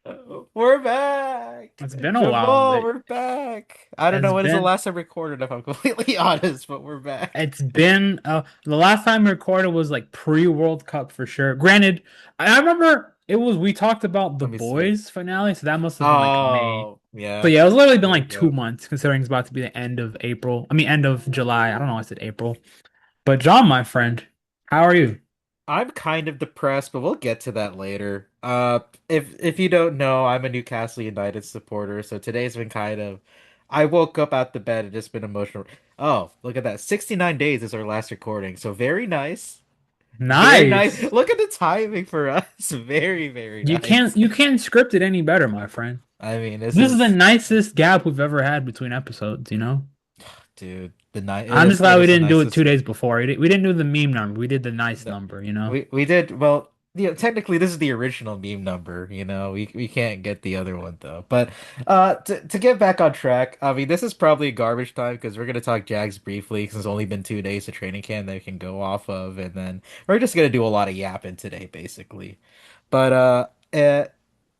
We're back. It's been a while, Jamal, but we're back. I don't it's know when is the been last time recorded, if I'm completely honest, but we're back. it's been the last time we recorded was like pre-World Cup for sure. Granted, I remember it was we talked about the Let me see. boys finale, so that must have been like May. Oh, So yeah. yeah, it was literally been There you like two go. months considering it's about to be the end of April. I mean end of July. I don't know why I said April. But John, my friend, how are you? I'm kind of depressed, but we'll get to that later. If you don't know, I'm a Newcastle United supporter, so today's been kind of I woke up out the bed and just been emotional. Oh, look at that. 69 days is our last recording, so very nice. Very nice. Nice. Look at the timing for us. Very, very You nice. can't script it any better, my friend. I mean, this This is the is, nicest gap we've ever had between episodes, you know? dude, the night. I'm just It glad we is the didn't do it nicest. 2 days before. We didn't do the meme number. We did the nice No, number, you know? we did well. Technically, this is the original meme number. We can't get the other one though. But to get back on track, I mean, this is probably garbage time because we're gonna talk Jags briefly since it's only been 2 days of training camp that we can go off of, and then we're just gonna do a lot of yapping today, basically. But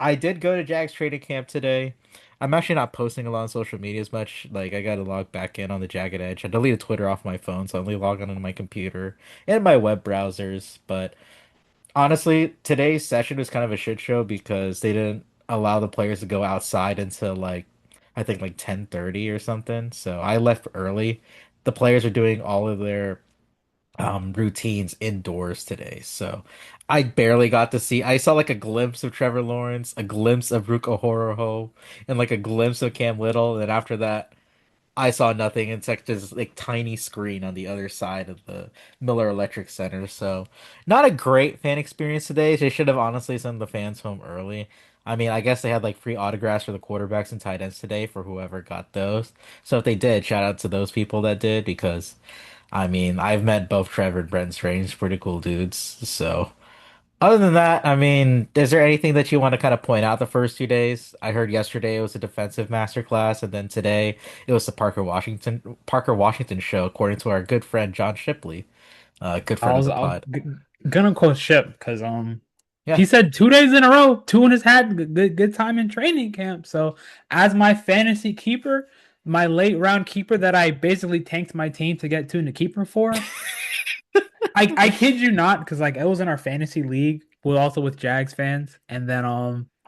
I did go to Jags training camp today. I'm actually not posting a lot on social media as much. Like I got to log back in on the Jagged Edge. I deleted Twitter off my phone, so I only log on my computer and my web browsers. But honestly, today's session was kind of a shit show because they didn't allow the players to go outside until like I think like 10:30 or something. So I left early. The players are doing all of their routines indoors today. So I barely got to see. I saw like a glimpse of Trevor Lawrence, a glimpse of Ruka Horror, and like a glimpse of Cam Little. And after that, I saw nothing. It's like this like tiny screen on the other side of the Miller Electric Center. So not a great fan experience today. They should have honestly sent the fans home early. I mean, I guess they had like free autographs for the quarterbacks and tight ends today for whoever got those. So if they did, shout out to those people that did because I mean, I've met both Trevor and Brent Strange, pretty cool dudes. So, other than that, I mean, is there anything that you want to kind of point out the first 2 days? I heard yesterday it was a defensive masterclass, and then today it was the Parker Washington show, according to our good friend John Shipley, good friend of the I was pod. gonna quote Ship because Yeah. he said 2 days in a row, two in his hat, good time in training camp. So as my fantasy keeper, my late round keeper that I basically tanked my team to get to in the keeper for, I kid you not, because like it was in our fantasy league, with also with Jags fans, and then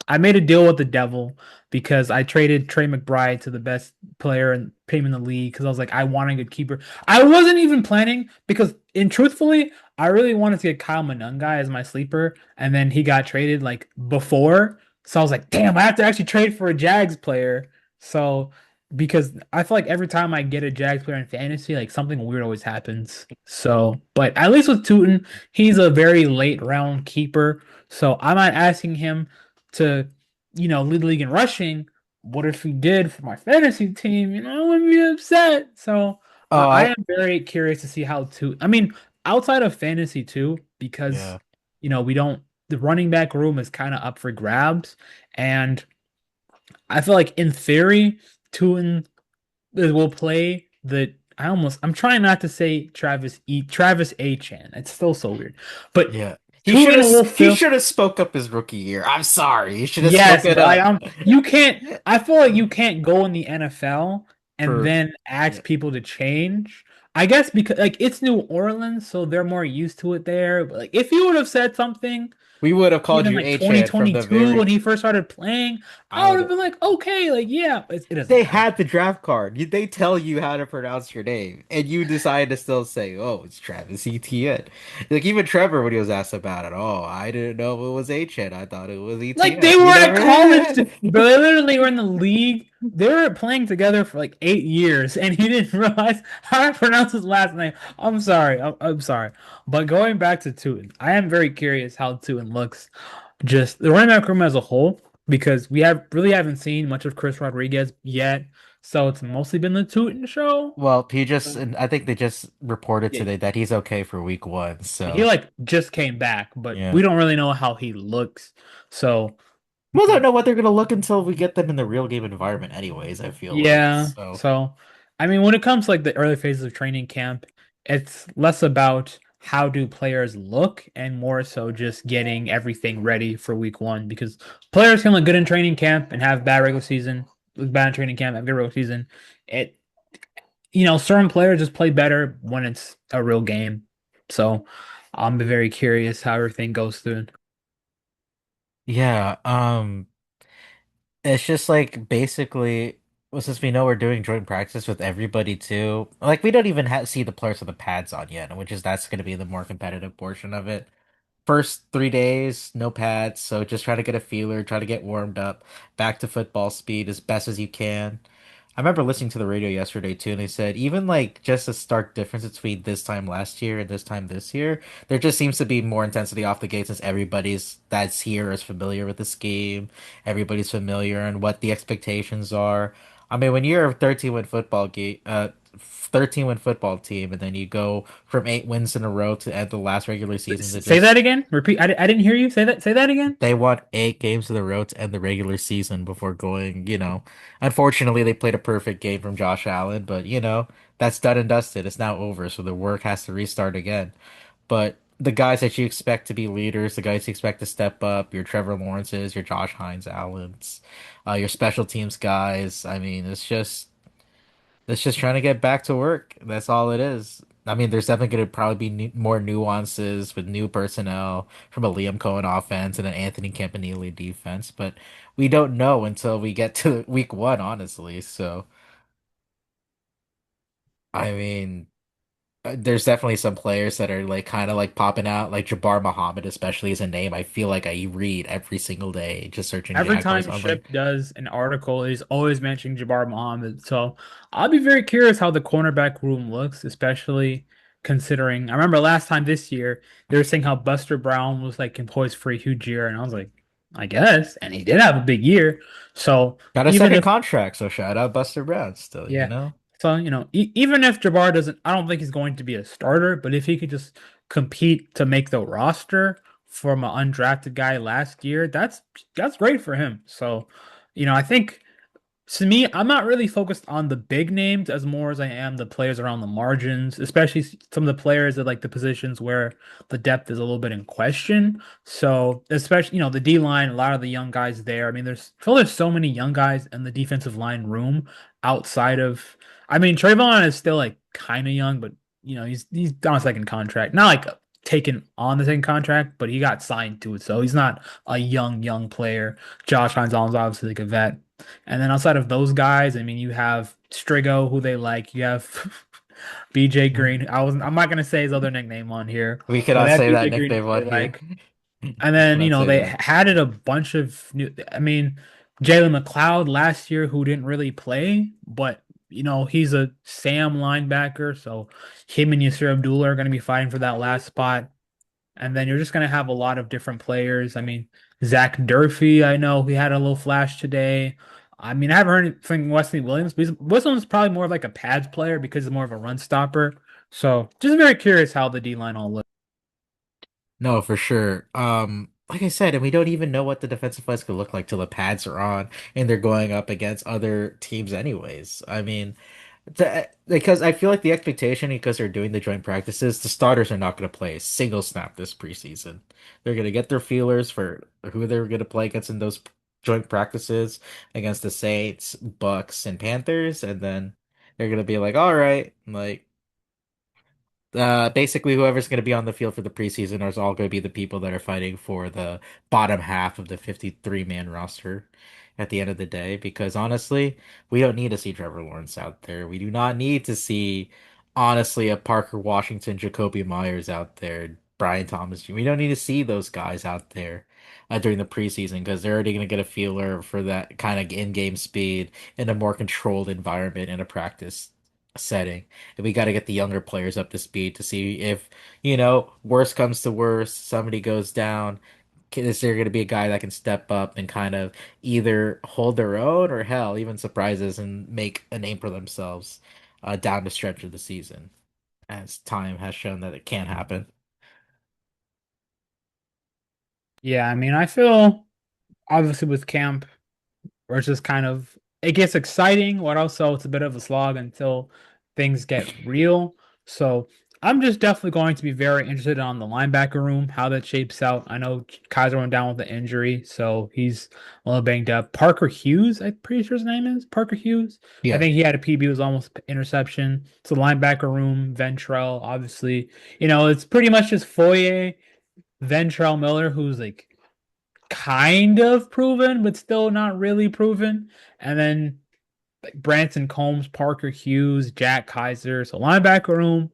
I made a deal with the devil because I traded Trey McBride to the best player and pay him in the league because I was like I want a good keeper. I wasn't even planning because in truthfully, I really wanted to get Kyle Monunga as my sleeper, and then he got traded like before, so I was like, damn, I have to actually trade for a Jags player. So because I feel like every time I get a Jags player in fantasy, like something weird always happens. So, but at least with Tootin, he's a very late round keeper. So I'm not asking him to, lead the league in rushing. What if he did for my fantasy team? I wouldn't be upset. So Oh, I I am very curious to see how to. I mean, outside of fantasy too, because yeah. we don't. The running back room is kind of up for grabs, and I feel like in theory, Tootin will play the I'm trying not to say Travis Achan. It's still so weird. But Yeah. Tootin will He fill should have spoke up his rookie year. I'm sorry. He should have yes, spoken like up. you can't I feel like you can't go in the NFL and For then yeah. ask people to change. I guess because like it's New Orleans, so they're more used to it there. But like if you would have said something We would have called even you like Achan from the 2022 when very he first started playing, I I would would have have. been like, okay, like yeah, it doesn't They matter. had the draft card. They tell you how to pronounce your name, and you decide to still say, "Oh, it's Travis Etienne." Like even Trevor, when he was asked about it, "Oh, I didn't know it was Etienne. I thought it was Like Etienne." they You were at college, never. but they literally were in the league. They were playing together for like 8 years, and he didn't realize how to pronounce his last name. I'm sorry, I'm sorry. But going back to Tootin, I am very curious how Tootin looks. Just the running back room as a whole, because we haven't seen much of Chris Rodriguez yet. So it's mostly been the Tootin show. Well, and I think they just reported Yeah, today that he's okay for week one. he So like just came back, but yeah, we don't really know how he looks. So. we don't know what they're gonna look until we get them in the real game environment. Anyways, I feel like Yeah. so. So, I mean, when it comes to like the early phases of training camp, it's less about how do players look and more so just getting everything ready for week one because players can look good in training camp and have bad regular season, look bad in training camp, have good regular season. It certain players just play better when it's a real game. So I'm very curious how everything goes through. Yeah, it's just like basically, well, since we know we're doing joint practice with everybody too, like we don't even see the players with the pads on yet, which is that's going to be the more competitive portion of it. First 3 days, no pads, so just try to get a feeler, try to get warmed up, back to football speed as best as you can. I remember listening to the radio yesterday too, and they said even like just a stark difference between this time last year and this time this year, there just seems to be more intensity off the gate since everybody's that's here is familiar with the scheme, everybody's familiar and what the expectations are. I mean, when you're a 13-win football team, and then you go from 8 wins in a row to end the last regular season to Say that just again. Repeat. I didn't hear you. Say that. Say that again. they won 8 games in a row to end the regular season before going, unfortunately they played a perfect game from Josh Allen, but that's done and dusted. It's now over, so the work has to restart again. But the guys that you expect to be leaders, the guys you expect to step up, your Trevor Lawrences, your Josh Hines Allens, your special teams guys. I mean, it's just trying to get back to work. That's all it is. I mean, there's definitely going to probably be more nuances with new personnel from a Liam Cohen offense and an Anthony Campanile defense, but we don't know until we get to week one, honestly. So, I mean, there's definitely some players that are like kind of like popping out, like Jabbar Muhammad, especially as a name. I feel like I read every single day just searching Every Jaguars. time I'm Ship like, does an article, he's always mentioning Jabbar Muhammad. So I'll be very curious how the cornerback room looks, especially considering I remember last time this year they were saying how Buster Brown was like poised for a huge year, and I was like, I guess, and he did have a big year. So got a even second if contract, so shout out Buster Brown still, you yeah. know? So, even if Jabbar doesn't, I don't think he's going to be a starter, but if he could just compete to make the roster from an undrafted guy last year, that's great for him. So, I think to me, I'm not really focused on the big names as more as I am the players around the margins, especially some of the players at like the positions where the depth is a little bit in question. So, especially, the D line, a lot of the young guys there. I mean, there's so many young guys in the defensive line room outside of, I mean, Trayvon is still like kind of young, but he's on a second contract. Not like taken on the second contract, but he got signed to it, so he's not a young player. Josh Hines is obviously like a vet. And then outside of those guys, I mean, you have Strigo, who they like. You have BJ Green. I'm not gonna say his other nickname on here, We but they cannot have say BJ that Green, nickname who they on here. like. And We then cannot say they that. added a bunch of new. I mean, Jalen McLeod last year, who didn't really play, but he's a Sam linebacker, so him and Yasir Abdullah are going to be fighting for that last spot. And then you're just going to have a lot of different players. I mean, Zach Durfee, I know he had a little flash today. I mean, I haven't heard anything Wesley Williams, but Wilson's probably more of like a pads player because he's more of a run stopper. So just very curious how the D line all looks. No, for sure. Like I said, and we don't even know what the defensive lines could look like till the pads are on and they're going up against other teams anyways. I mean, because I feel like the expectation, because they're doing the joint practices, the starters are not going to play a single snap this preseason. They're going to get their feelers for who they're going to play against in those joint practices against the Saints, Bucks, and Panthers, and then they're going to be like, all right, like basically whoever's going to be on the field for the preseason is all going to be the people that are fighting for the bottom half of the 53-man roster at the end of the day. Because honestly, we don't need to see Trevor Lawrence out there. We do not need to see, honestly, a Parker Washington, Jacoby Myers out there, Brian Thomas Jr. We don't need to see those guys out there during the preseason because they're already going to get a feeler for that kind of in-game speed in a more controlled environment in a practice setting. And we got to get the younger players up to speed to see if, worst comes to worst, somebody goes down. Is there going to be a guy that can step up and kind of either hold their own or hell, even surprises and make a name for themselves down the stretch of the season? As time has shown that it can happen. Yeah, I mean, I feel obviously with camp, where it's just kind of it gets exciting, but also it's a bit of a slog until things get real. So I'm just definitely going to be very interested on the linebacker room, how that shapes out. I know Kaiser went down with the injury, so he's a little banged up. Parker Hughes, I'm pretty sure his name is Parker Hughes. I Yeah, think he had a PB, was almost interception. It's the linebacker room, Ventrell, obviously. It's pretty much just Foye, Ventrell Miller, who's like kind of proven, but still not really proven. And then like Branson Combs, Parker Hughes, Jack Kaiser. So linebacker room,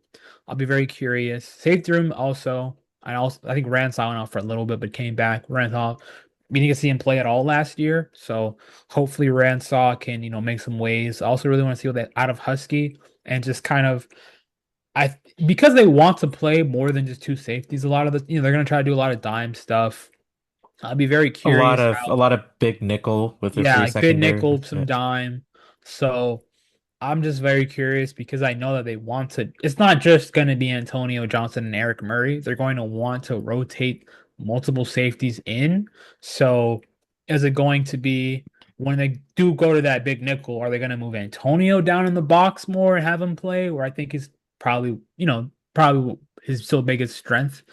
I'll be very curious. Safety room also. I think Ransaw went off for a little bit, but came back. Ransaw, we didn't get to see him play at all last year, so hopefully Ransaw can make some waves. I also really want to see what that out of Husky and just kind of I because they want to play more than just two safeties. A lot of the they're gonna try to do a lot of dime stuff. I'll be very curious a how lot of big nickel with the yeah, free like big secondary. nickel, some dime. So I'm just very curious because I know that they want to. It's not just going to be Antonio Johnson and Eric Murray. They're going to want to rotate multiple safeties in. So, is it going to be when they do go to that big nickel? Are they going to move Antonio down in the box more and have him play? Where I think is probably his still biggest strength.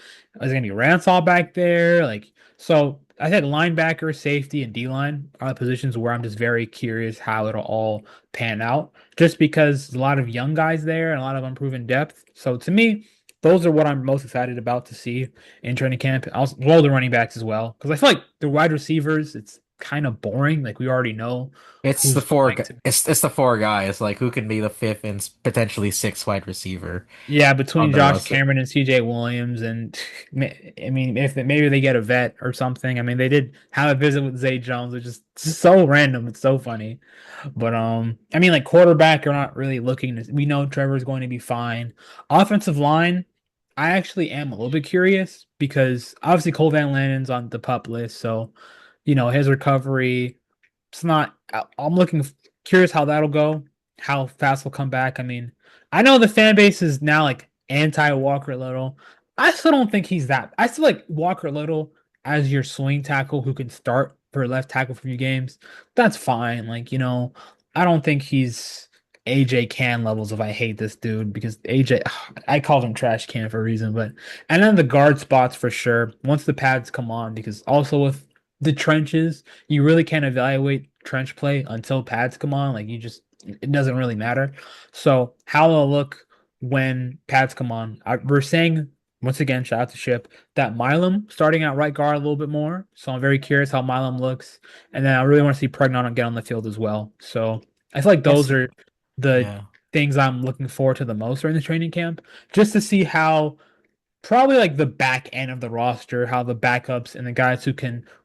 Is it going to be Ransaw back there? So I said linebacker, safety, and D line are the positions where I'm just very curious how it'll all pan out just because there's a lot of young guys there and a lot of unproven depth. So to me, those are what I'm most excited about to see in training camp. Also, well, the running backs as well, because I feel like the wide receivers, it's kind of boring. Like we already know It's the who's four. going to be. It's the four guys. Like who can be the fifth and potentially sixth wide receiver Yeah, on between the Josh roster. Cameron and CJ Williams, and I mean, if maybe they get a vet or something. I mean, they did have a visit with Zay Jones, which is so random. It's so funny. But I mean, like quarterback, you're not really looking to. We know Trevor's going to be fine. Offensive line, I actually am a little bit curious because obviously Cole Van Lanen's on the pup list, so his recovery. It's not. I'm looking curious how that'll go, how fast will come back. I mean, I know the fan base is now like anti Walker Little. I still don't think he's that. I still like Walker Little as your swing tackle who can start for left tackle for a few games. That's fine. I don't think he's AJ Can levels if I hate this dude because AJ, I called him trash can for a reason, but and then the guard spots for sure once the pads come on because also with the trenches, you really can't evaluate trench play until pads come on. Like it doesn't really matter. So how they'll look when pads come on, we're saying once again, shout out to Ship that Milam starting at right guard a little bit more. So I'm very curious how Milam looks, and then I really want to see Pregnon get on the field as well. So I feel like those Yes, are the yeah. things I'm looking forward to the most during the training camp, just to see how probably like the back end of the roster, how the backups and the guys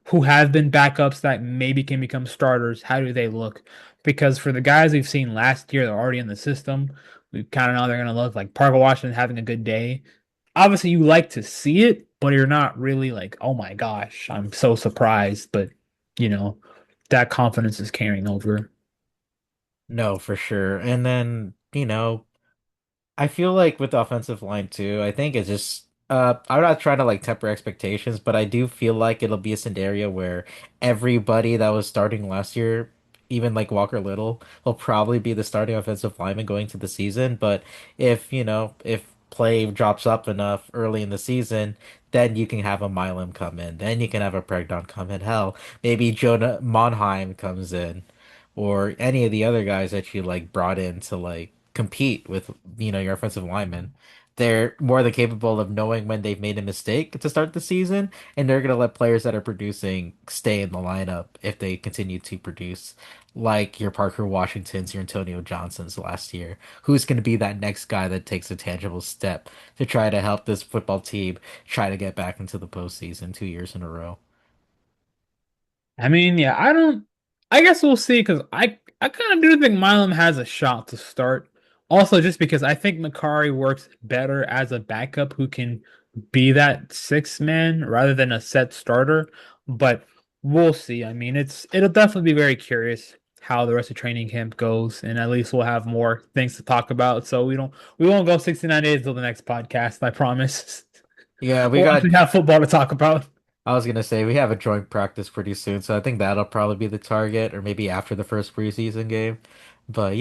who have been backups that maybe can become starters, how do they look? Because for the guys we've seen last year, they're already in the system. We kind of know they're gonna look like Parker Washington having a good day. Obviously, you like to see it, but you're not really like, oh my gosh, I'm so surprised. But you know, that confidence is carrying over. No, for sure. And then, I feel like with the offensive line too, I think it's just I'm not trying to like temper expectations, but I do feel like it'll be a scenario where everybody that was starting last year, even like Walker Little, will probably be the starting offensive lineman going to the season. But if play drops up enough early in the season, then you can have a Milam come in. Then you can have a Pregnon come in. Hell, maybe Jonah Monheim comes in or any of the other guys that you like brought in to like compete with, your offensive linemen. They're more than capable of knowing when they've made a mistake to start the season, and they're gonna let players that are producing stay in the lineup if they continue to produce, like your Parker Washingtons, your Antonio Johnsons last year. Who's gonna be that next guy that takes a tangible step to try to help this football team try to get back into the postseason 2 years in a row? I mean, yeah, I don't. I guess we'll see because I kind of do think Milam has a shot to start. Also, just because I think Makari works better as a backup who can be that sixth man rather than a set starter. But we'll see. I mean, it'll definitely be very curious how the rest of training camp goes, and at least we'll have more things to talk about. So we won't go 69 days till the next podcast. I promise. Yeah, we We'll actually got have football to talk about. I was gonna say we have a joint practice pretty soon, so I think that'll probably be the target, or maybe after the first preseason game. But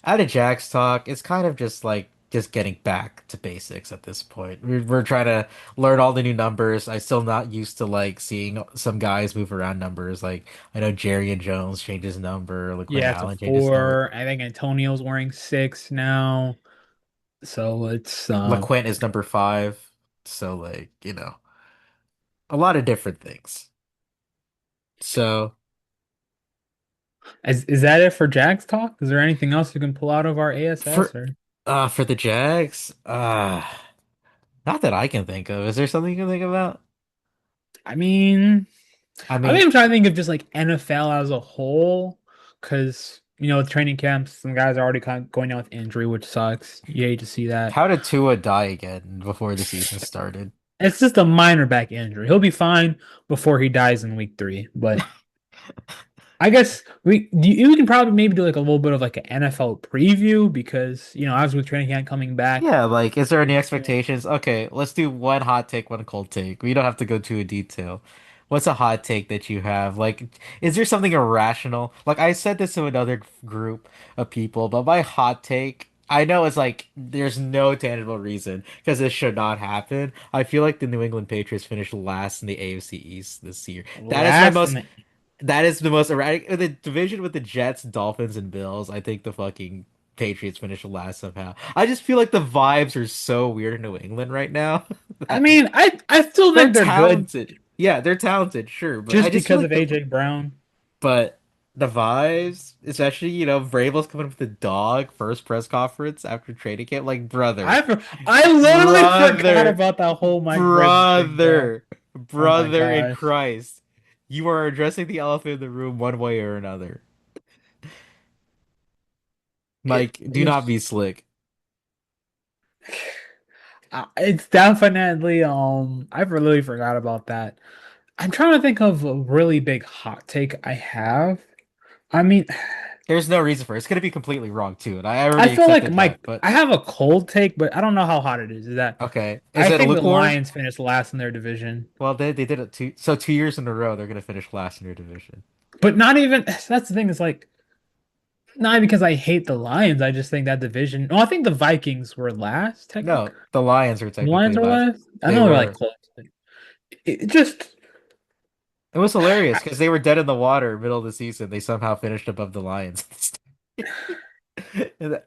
out of Jack's talk, it's kind of just like just getting back to basics at this point. We're trying to learn all the new numbers. I'm still not used to like seeing some guys move around numbers. Like I know Jerry and Jones changed his number, like Quinn Yeah, it's a Allen changed his number. 4. I think Antonio's wearing 6 now. So it's LaQuint is number 5. So like, a lot of different things. So is that it for Jags talk? Is there anything else you can pull out of our ASS for or for the Jags, not that I can think of. Is there something you can think about? I mean, I I think mean, I'm trying to think of just like NFL as a whole, because with training camps, some guys are already kind of going down with injury, which sucks. You hate to see that. how did Tua die again before the season started? It's just a minor back injury. He'll be fine before he dies in week 3. But I guess we can probably maybe do like a little bit of like an NFL preview because as with training camp coming back. Yeah, like, is there any Yeah. expectations? Okay, let's do one hot take, one cold take. We don't have to go too in detail. What's a hot take that you have? Like, is there something irrational? Like, I said this to another group of people, but my hot take, I know it's like there's no tangible reason because this should not happen. I feel like the New England Patriots finished last in the AFC East this year. That is my Last in most the That is the most erratic. The division with the Jets, Dolphins, and Bills. I think the fucking Patriots finished last somehow. I just feel like the vibes are so weird in New England right now I that mean, I still they're think they're good talented. Yeah, they're talented, sure, but I just just feel because like of AJ Brown. the vibes, especially Vrabel's coming up with the dog first press conference after training camp. Like, brother, I literally forgot brother, about that whole Mike Vrabel thing, bro. brother, Oh my brother in gosh. Christ, you are addressing the elephant in the room one way or another. It, Mike, do not it's be slick. it's definitely I really forgot about that. I'm trying to think of a really big hot take I have. I mean, There's no reason for it. It's gonna be completely wrong too, and I I already feel like accepted that. Mike, But I have a cold take, but I don't know how hot it is. Is that okay, is I it think the lukewarm? Lions finished last in their division. Well, they did it 2 years in a row. They're gonna finish last in your division. But not even that's the thing, is like not because I hate the Lions. I just think that division. Oh, I think the Vikings were last, technically. No, the Lions are The Lions technically were last. last. I They know they're like were. close. It just It was hilarious because they were dead in the water middle of the season. They somehow finished above the Lions.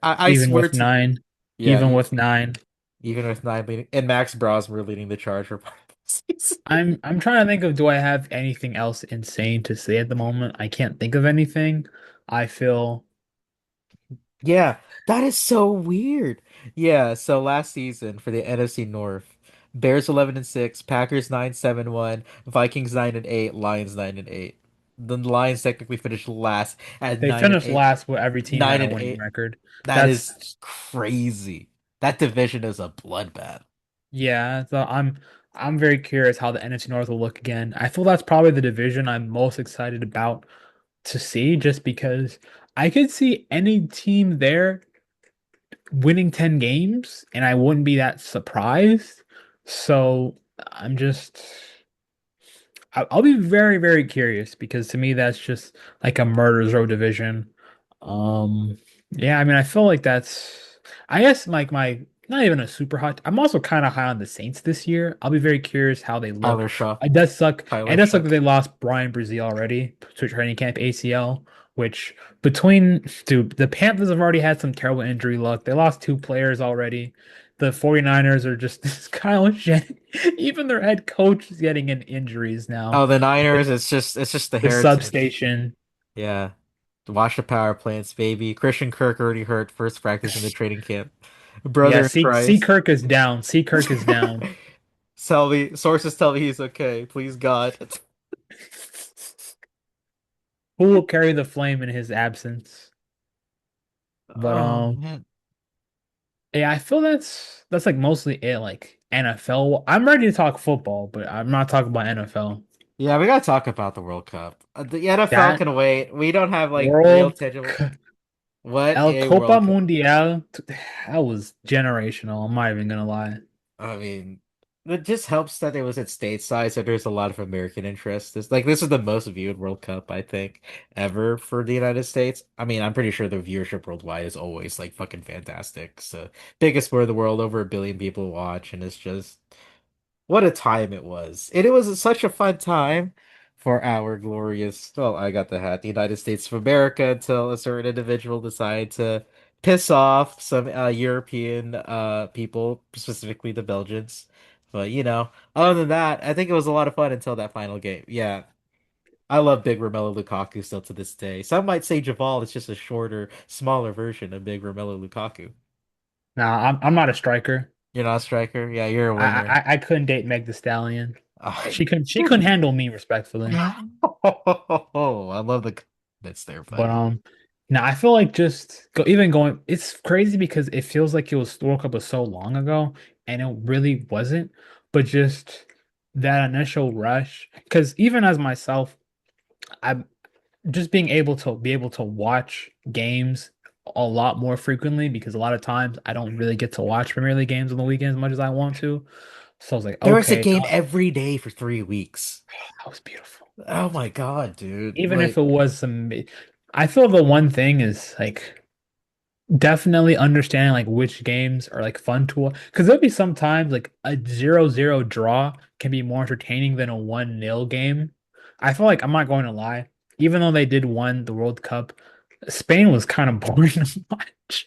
I even swear with to nine, yeah, even with nine. even with 9 leading and Max Brosmer leading the charge for part of the season. I'm trying to think of, do I have anything else insane to say at the moment? I can't think of anything. I feel Yeah, that is so weird. Yeah, so last season for the NFC North, Bears 11-6, Packers 9-7-1, Vikings 9-8, Lions 9-8. The Lions technically finished last at they 9 and finished 8. last with every team had 9 a and winning 8. record. That is That's crazy. That division is a bloodbath. Yeah, so I'm very curious how the NFC North will look again. I feel that's probably the division I'm most excited about to see, just because I could see any team there winning 10 games and I wouldn't be that surprised. So I'm just I'll be very, very curious, because to me that's just like a murder's row division. Um, yeah, I mean, I feel like that's, I guess, like my not even a super hot. I'm also kind of high on the Saints this year. I'll be very curious how they Tyler look. Shaw. It does suck. It Tyler does suck Shaw. that they lost Brian Brazil already to training camp ACL, which between dude, the Panthers have already had some terrible injury luck. They lost 2 players already. The 49ers are just Kyle Shanahan. Even their head coach is getting in injuries now. Oh, the Niners, it's just the The heritage. substation. Yeah. Watch the power plants, baby. Christian Kirk already hurt first practice in the training camp. Yeah, Brother in C Christ. Kirk is down. C Kirk is down. Sources tell me he's okay. Please God. Who will carry the flame in his absence? But Oh man. yeah, I feel that's like mostly it. Like NFL. I'm ready to talk football, but I'm not talking about NFL. Yeah, we gotta talk about the World Cup. The NFL That can wait. We don't have like real World tangible. What El a Copa World Cup. Mundial, that was generational. I'm not even gonna lie. I mean. it just helps that it was at stateside, so there's a lot of American interest. This is the most viewed World Cup, I think, ever for the United States. I mean, I'm pretty sure the viewership worldwide is always like fucking fantastic. So biggest sport in the world, over 1 billion people watch, and it's just what a time it was. And it was such a fun time for our glorious, well, I got the hat, the United States of America until a certain individual decided to piss off some European people, specifically the Belgians. But other than that, I think it was a lot of fun until that final game. Yeah, I love Big Romelu Lukaku still to this day. Some might say Javal is just a shorter, smaller version of Big Romelu Lukaku. Nah, I'm not a striker. You're not a striker? Yeah, you're a I, winger. I couldn't date Meg the Stallion. Oh. She couldn't handle me respectfully. Oh, I love the that's there, But buddy. now I feel like just even going, it's crazy because it feels like it was World Cup was so long ago, and it really wasn't. But just that initial rush, because even as myself, I'm just being able to watch games a lot more frequently because a lot of times I don't really get to watch Premier League games on the weekends as much as I want to. So I was like, There was a okay, game every day for 3 weeks. that was beautiful. Oh my God, dude. Even if it was some, I feel the one thing is like definitely understanding like which games are like fun to watch. Because there'll be sometimes like a 0-0 draw can be more entertaining than a 1-0 game. I feel like I'm not going to lie. Even though they did win the World Cup, Spain was kind of boring to watch.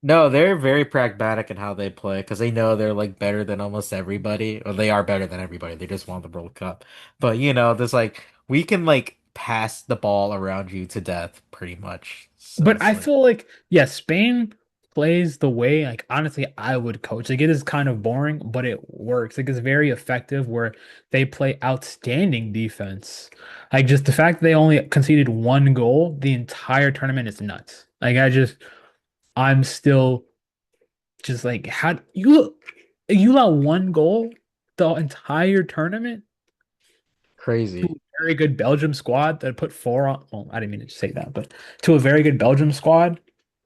No, they're very pragmatic in how they play because they know they're like better than almost everybody, or they are better than everybody. They just won the World Cup. But there's like we can like pass the ball around you to death pretty much. So But it's I like feel like, yeah, Spain plays the way like honestly I would coach. Like it is kind of boring, but it works. Like it's very effective where they play outstanding defense. Like just the fact that they only conceded one goal the entire tournament is nuts. I'm still just like how you let one goal the entire tournament to crazy. a very good Belgium squad that put four on. Well, I didn't mean to say that, but to a very good Belgium squad.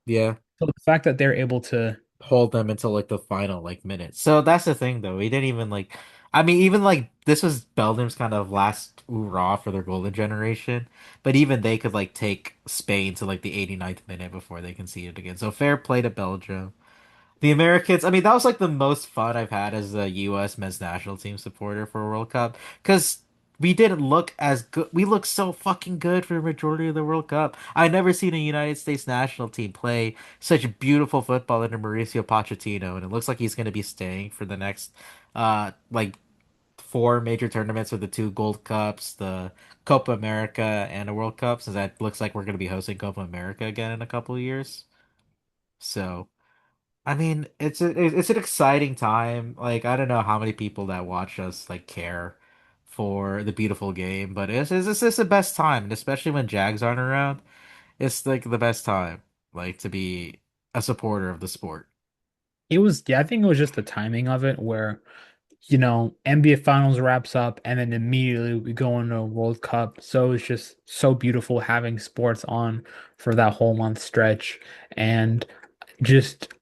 Yeah. So the fact that they're able to, Hold them until like the final like minute. So that's the thing though. We didn't even like I mean even like this was Belgium's kind of last hoorah for their golden generation, but even they could like take Spain to like the 89th minute before they conceded again. So fair play to Belgium. The Americans, I mean, that was like the most fun I've had as a U.S. men's national team supporter for a World Cup because we didn't look as good. We looked so fucking good for the majority of the World Cup. I never seen a United States national team play such beautiful football under Mauricio Pochettino, and it looks like he's going to be staying for the next, like 4 major tournaments with the two Gold Cups, the Copa America, and a World Cup. Since that looks like we're going to be hosting Copa America again in a couple of years. So. I mean, it's an exciting time. Like I don't know how many people that watch us like care for the beautiful game, but it's just the best time, and especially when Jags aren't around, it's like the best time, like to be a supporter of the sport. it was, yeah, I think it was just the timing of it where, NBA Finals wraps up and then immediately we go into a World Cup. So it's just so beautiful having sports on for that whole month stretch. And just,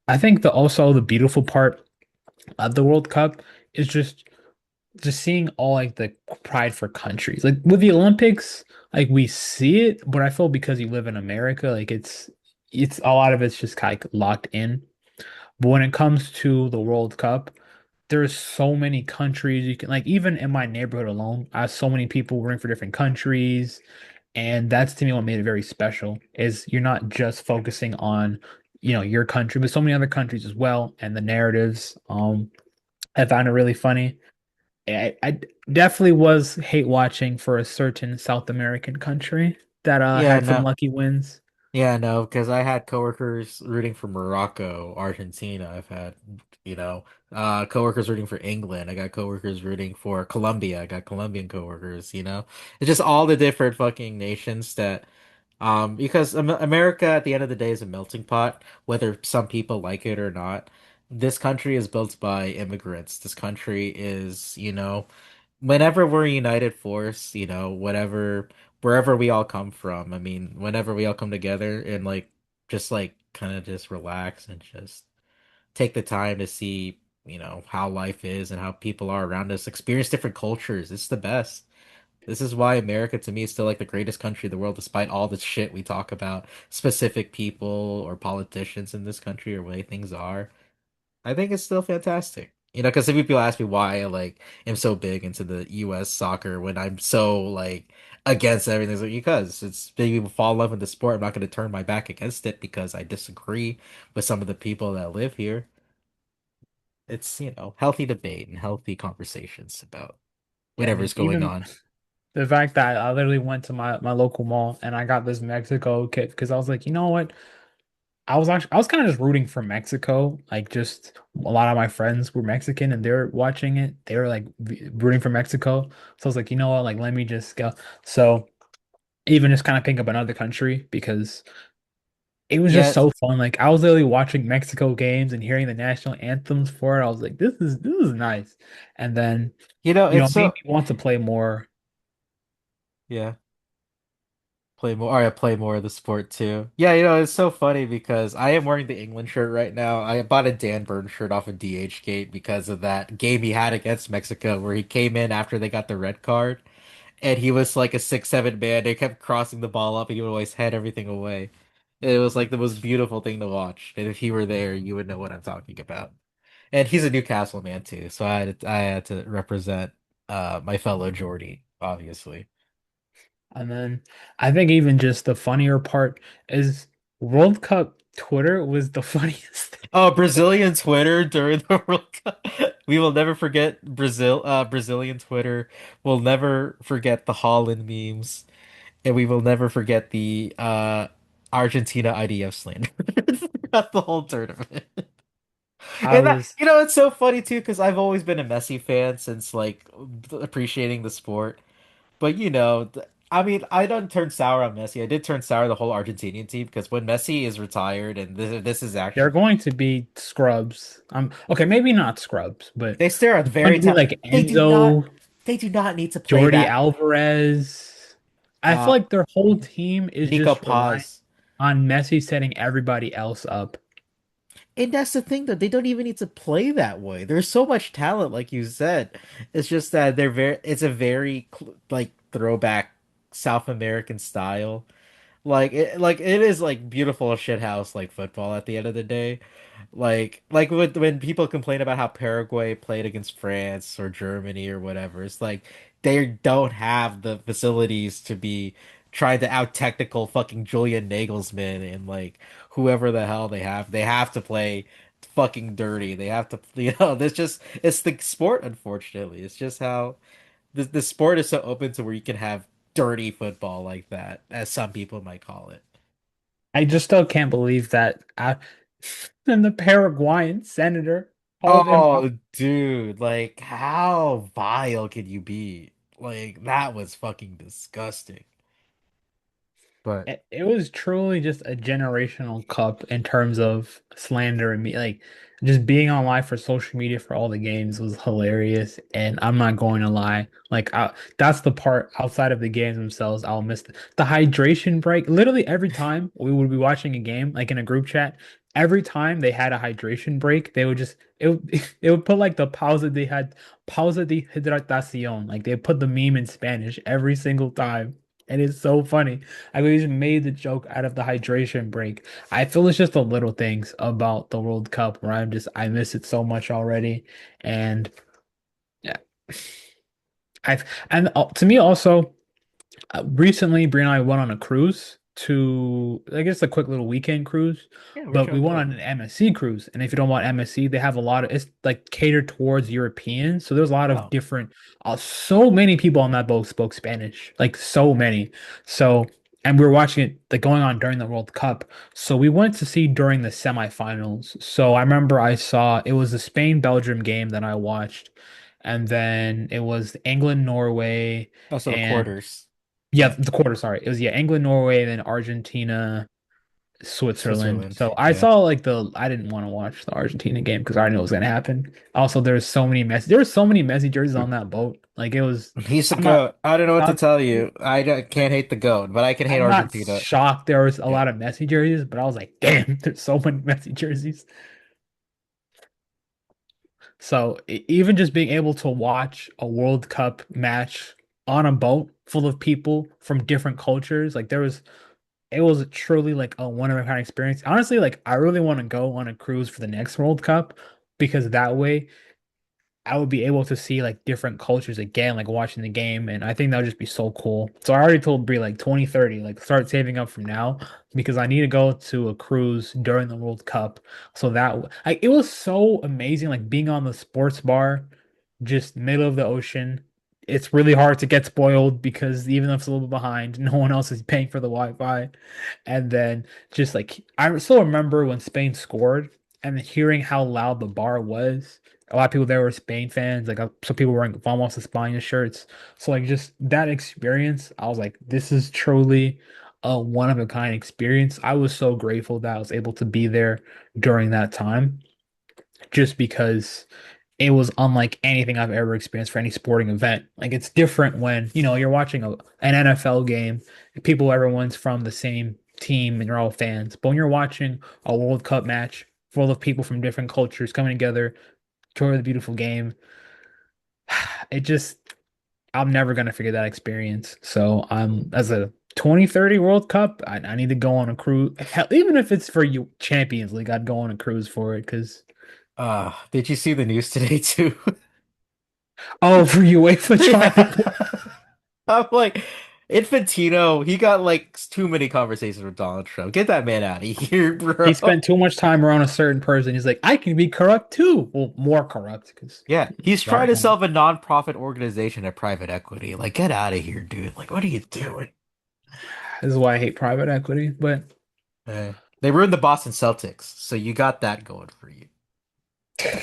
I think also the beautiful part of the World Cup is just seeing all like the pride for countries. Like with the Olympics, like we see it, but I feel because you live in America, like it's a lot of it's just kind of locked in. But when it comes to the World Cup, there's so many countries you can like even in my neighborhood alone, I have so many people rooting for different countries. And that's to me what made it very special is you're not just focusing on, your country, but so many other countries as well. And the narratives, I found it really funny. I definitely was hate watching for a certain South American country that Yeah, had some no. lucky wins. Yeah, no, because I had coworkers rooting for Morocco, Argentina. I've had, coworkers rooting for England. I got coworkers rooting for Colombia. I got Colombian coworkers. It's just all the different fucking nations that, because America at the end of the day is a melting pot, whether some people like it or not. This country is built by immigrants. This country is, whenever we're a united force, whatever wherever we all come from. I mean, whenever we all come together and like just like kind of just relax and just take the time to see. how life is and how people are around us, experience different cultures. It's the best. This is why America to me is still like the greatest country in the world, despite all the shit we talk about specific people or politicians in this country or way things are. I think it's still fantastic. Because some people ask me why I like am so big into the U.S. soccer when I'm so like against everything. It's like, because it's people fall in love with the sport. I'm not going to turn my back against it because I disagree with some of the people that live here. It's, healthy debate and healthy conversations about Yeah, I mean, whatever's going even on. the fact that I literally went to my local mall and I got this Mexico kit because I was like, you know what? I was kind of just rooting for Mexico. Like, just a lot of my friends were Mexican and they're watching it. They were like rooting for Mexico. So I was like, you know what? Like, let me just go. So even just kind of pick up another country because it was just Yeah, so fun. Like, I was literally watching Mexico games and hearing the national anthems for it. I was like, this is nice. And then, it's made so me want to play more. yeah. Play more, or I play more of the sport too. Yeah, it's so funny because I am wearing the England shirt right now. I bought a Dan Burn shirt off of DH Gate because of that game he had against Mexico where he came in after they got the red card and he was like a 6'7" man. They kept crossing the ball up and he would always head everything away. It was like the most beautiful thing to watch. And if he were there, you would know what I'm talking about. And he's a Newcastle man too, so I had to represent my fellow Geordie, obviously. And then I think even just the funnier part is World Cup Twitter was the funniest thing. Oh, Brazilian Twitter during the World Cup. We will never forget Brazilian Twitter. We'll never forget the Holland memes, and we will never forget the Argentina IDF slander throughout the whole tournament. I And that, was it's so funny too, because I've always been a Messi fan since like appreciating the sport. But I mean, I don't turn sour on Messi. I did turn sour on the whole Argentinian team because when Messi is retired, and this is they're actually. going to be scrubs. Okay, maybe not scrubs, but They stare at it's going very to be tough. like They do not. Enzo, They do not need to play Jordi that. Alvarez. I feel Uh, like their whole team is Nico just relying Paz. on Messi setting everybody else up. And that's the thing, though. They don't even need to play that way. There's so much talent, like you said. It's just that they're very. It's a very like throwback South American style. Like it is like beautiful shithouse like football at the end of the day. Like when people complain about how Paraguay played against France or Germany or whatever, it's like they don't have the facilities to be trying to out technical fucking Julian Nagelsmann and like whoever the hell they have. They have to play fucking dirty. They have to, there's just it's the sport, unfortunately. It's just how the sport is so open to where you can have dirty football like that, as some people might call it. I just still can't believe that and the Paraguayan senator called him out. Oh, dude, like how vile can you be? Like that was fucking disgusting. But It was truly just a generational cup in terms of slander and me. Like, just being online for social media for all the games was hilarious. And I'm not going to lie, like that's the part outside of the games themselves I'll miss the hydration break. Literally every time we would be watching a game, like in a group chat, every time they had a hydration break, they would just it would it would put like the pausa de hidratación. Like they put the meme in Spanish every single time. And it's so funny. I even made the joke out of the hydration break. I feel it's just the little things about the World Cup where I miss it so much already. And yeah, I've and to me also recently, Brie and I went on a cruise to, I guess, a quick little weekend cruise, yeah, where'd but y'all we went go? on an MSC cruise. And if you don't want MSC, they have a lot of, it's like catered towards Europeans. So there's a lot of Oh, different, so many people on that boat spoke Spanish, like so many. So, and we were watching it like going on during the World Cup. So we went to see during the semifinals. So I remember I saw it was the Spain-Belgium game that I watched. And then it was England, Norway, also the and quarters. yeah, Yeah, the quarter, sorry. It was England, Norway, then Argentina, Switzerland. Switzerland. So I Yeah, saw like I didn't want to watch the Argentina game because I already knew it was gonna happen. Also, there were so many messy jerseys on that boat. Like it was he's the I'm not goat. I don't know what to I'm, tell you. Can't hate the goat, but I can hate I'm not Argentina. shocked there was a Yeah. lot of messy jerseys, but I was like, damn, there's so many messy jerseys. So even just being able to watch a World Cup match on a boat full of people from different cultures, like it was truly like a one of a kind experience. Honestly, like I really want to go on a cruise for the next World Cup because that way I would be able to see like different cultures again, like watching the game, and I think that would just be so cool. So I already told Brie like 2030, like start saving up from now because I need to go to a cruise during the World Cup. So that like it was so amazing, like being on the sports bar, just middle of the ocean. It's really hard to get spoiled because even if it's a little bit behind, no one else is paying for the Wi-Fi. And then just like I still remember when Spain scored and hearing how loud the bar was. A lot of people there were Spain fans. Like some people wearing Vamos España shirts. So like just that experience, I was like, this is truly a one of a kind experience. I was so grateful that I was able to be there during that time, just because it was unlike anything I've ever experienced for any sporting event. Like it's different when, you're watching an NFL game, everyone's from the same team and you're all fans. But when you're watching a World Cup match full of people from different cultures coming together toward the beautiful game, it just I'm never gonna forget that experience. So I'm as a 2030 World Cup, I need to go on a cruise. Hell, even if it's for you Champions League, I'd go on a cruise for it because Did you see the news today too? oh, for UEFA trying. I'm like, Infantino, he got like too many conversations with Donald Trump. Get that man out of here, He bro. spent too much time around a certain person. He's like, I can be corrupt too. Well, more corrupt because Yeah, he's trying right to now. sell a non-profit organization to private equity. Like, get out of here, dude. Like, what are you doing? This is why I hate private equity. But They ruined the Boston Celtics, so you got that going for you.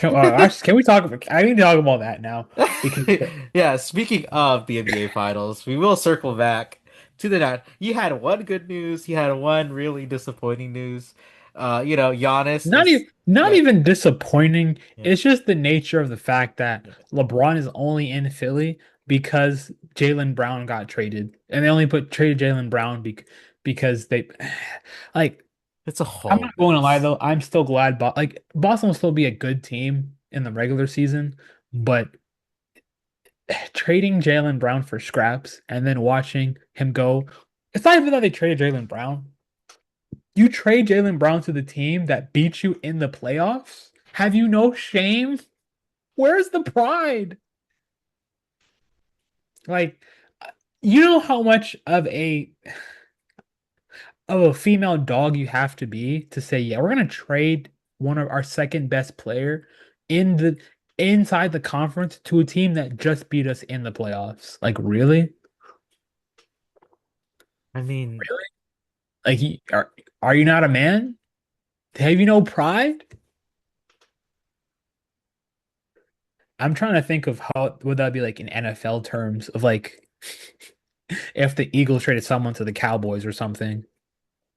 actually, can we talk about? I need to talk about that now because Yeah, speaking of the NBA Finals, we will circle back to the night. You had one good news, you had one really disappointing news. Giannis is not yeah, even disappointing. yeah, It's just the nature of the fact that yeah. LeBron is only in Philly because Jalen Brown got traded, and they only traded Jalen Brown because they like. It's a I'm whole not going to lie mess. though. I'm still glad, like Boston will still be a good team in the regular season, but trading Jalen Brown for scraps and then watching him go. It's not even that they traded Jalen Brown. You trade Jalen Brown to the team that beat you in the playoffs? Have you no shame? Where's the pride? Like, you know how much of a female dog you have to be to say, yeah, we're gonna trade one of our second best player in the inside the conference to a team that just beat us in the playoffs. Like, really? I mean, Really? Like, are you not a man? Have you no pride? I'm trying to think of how would that be like in NFL terms of like if the Eagles traded someone to the Cowboys or something.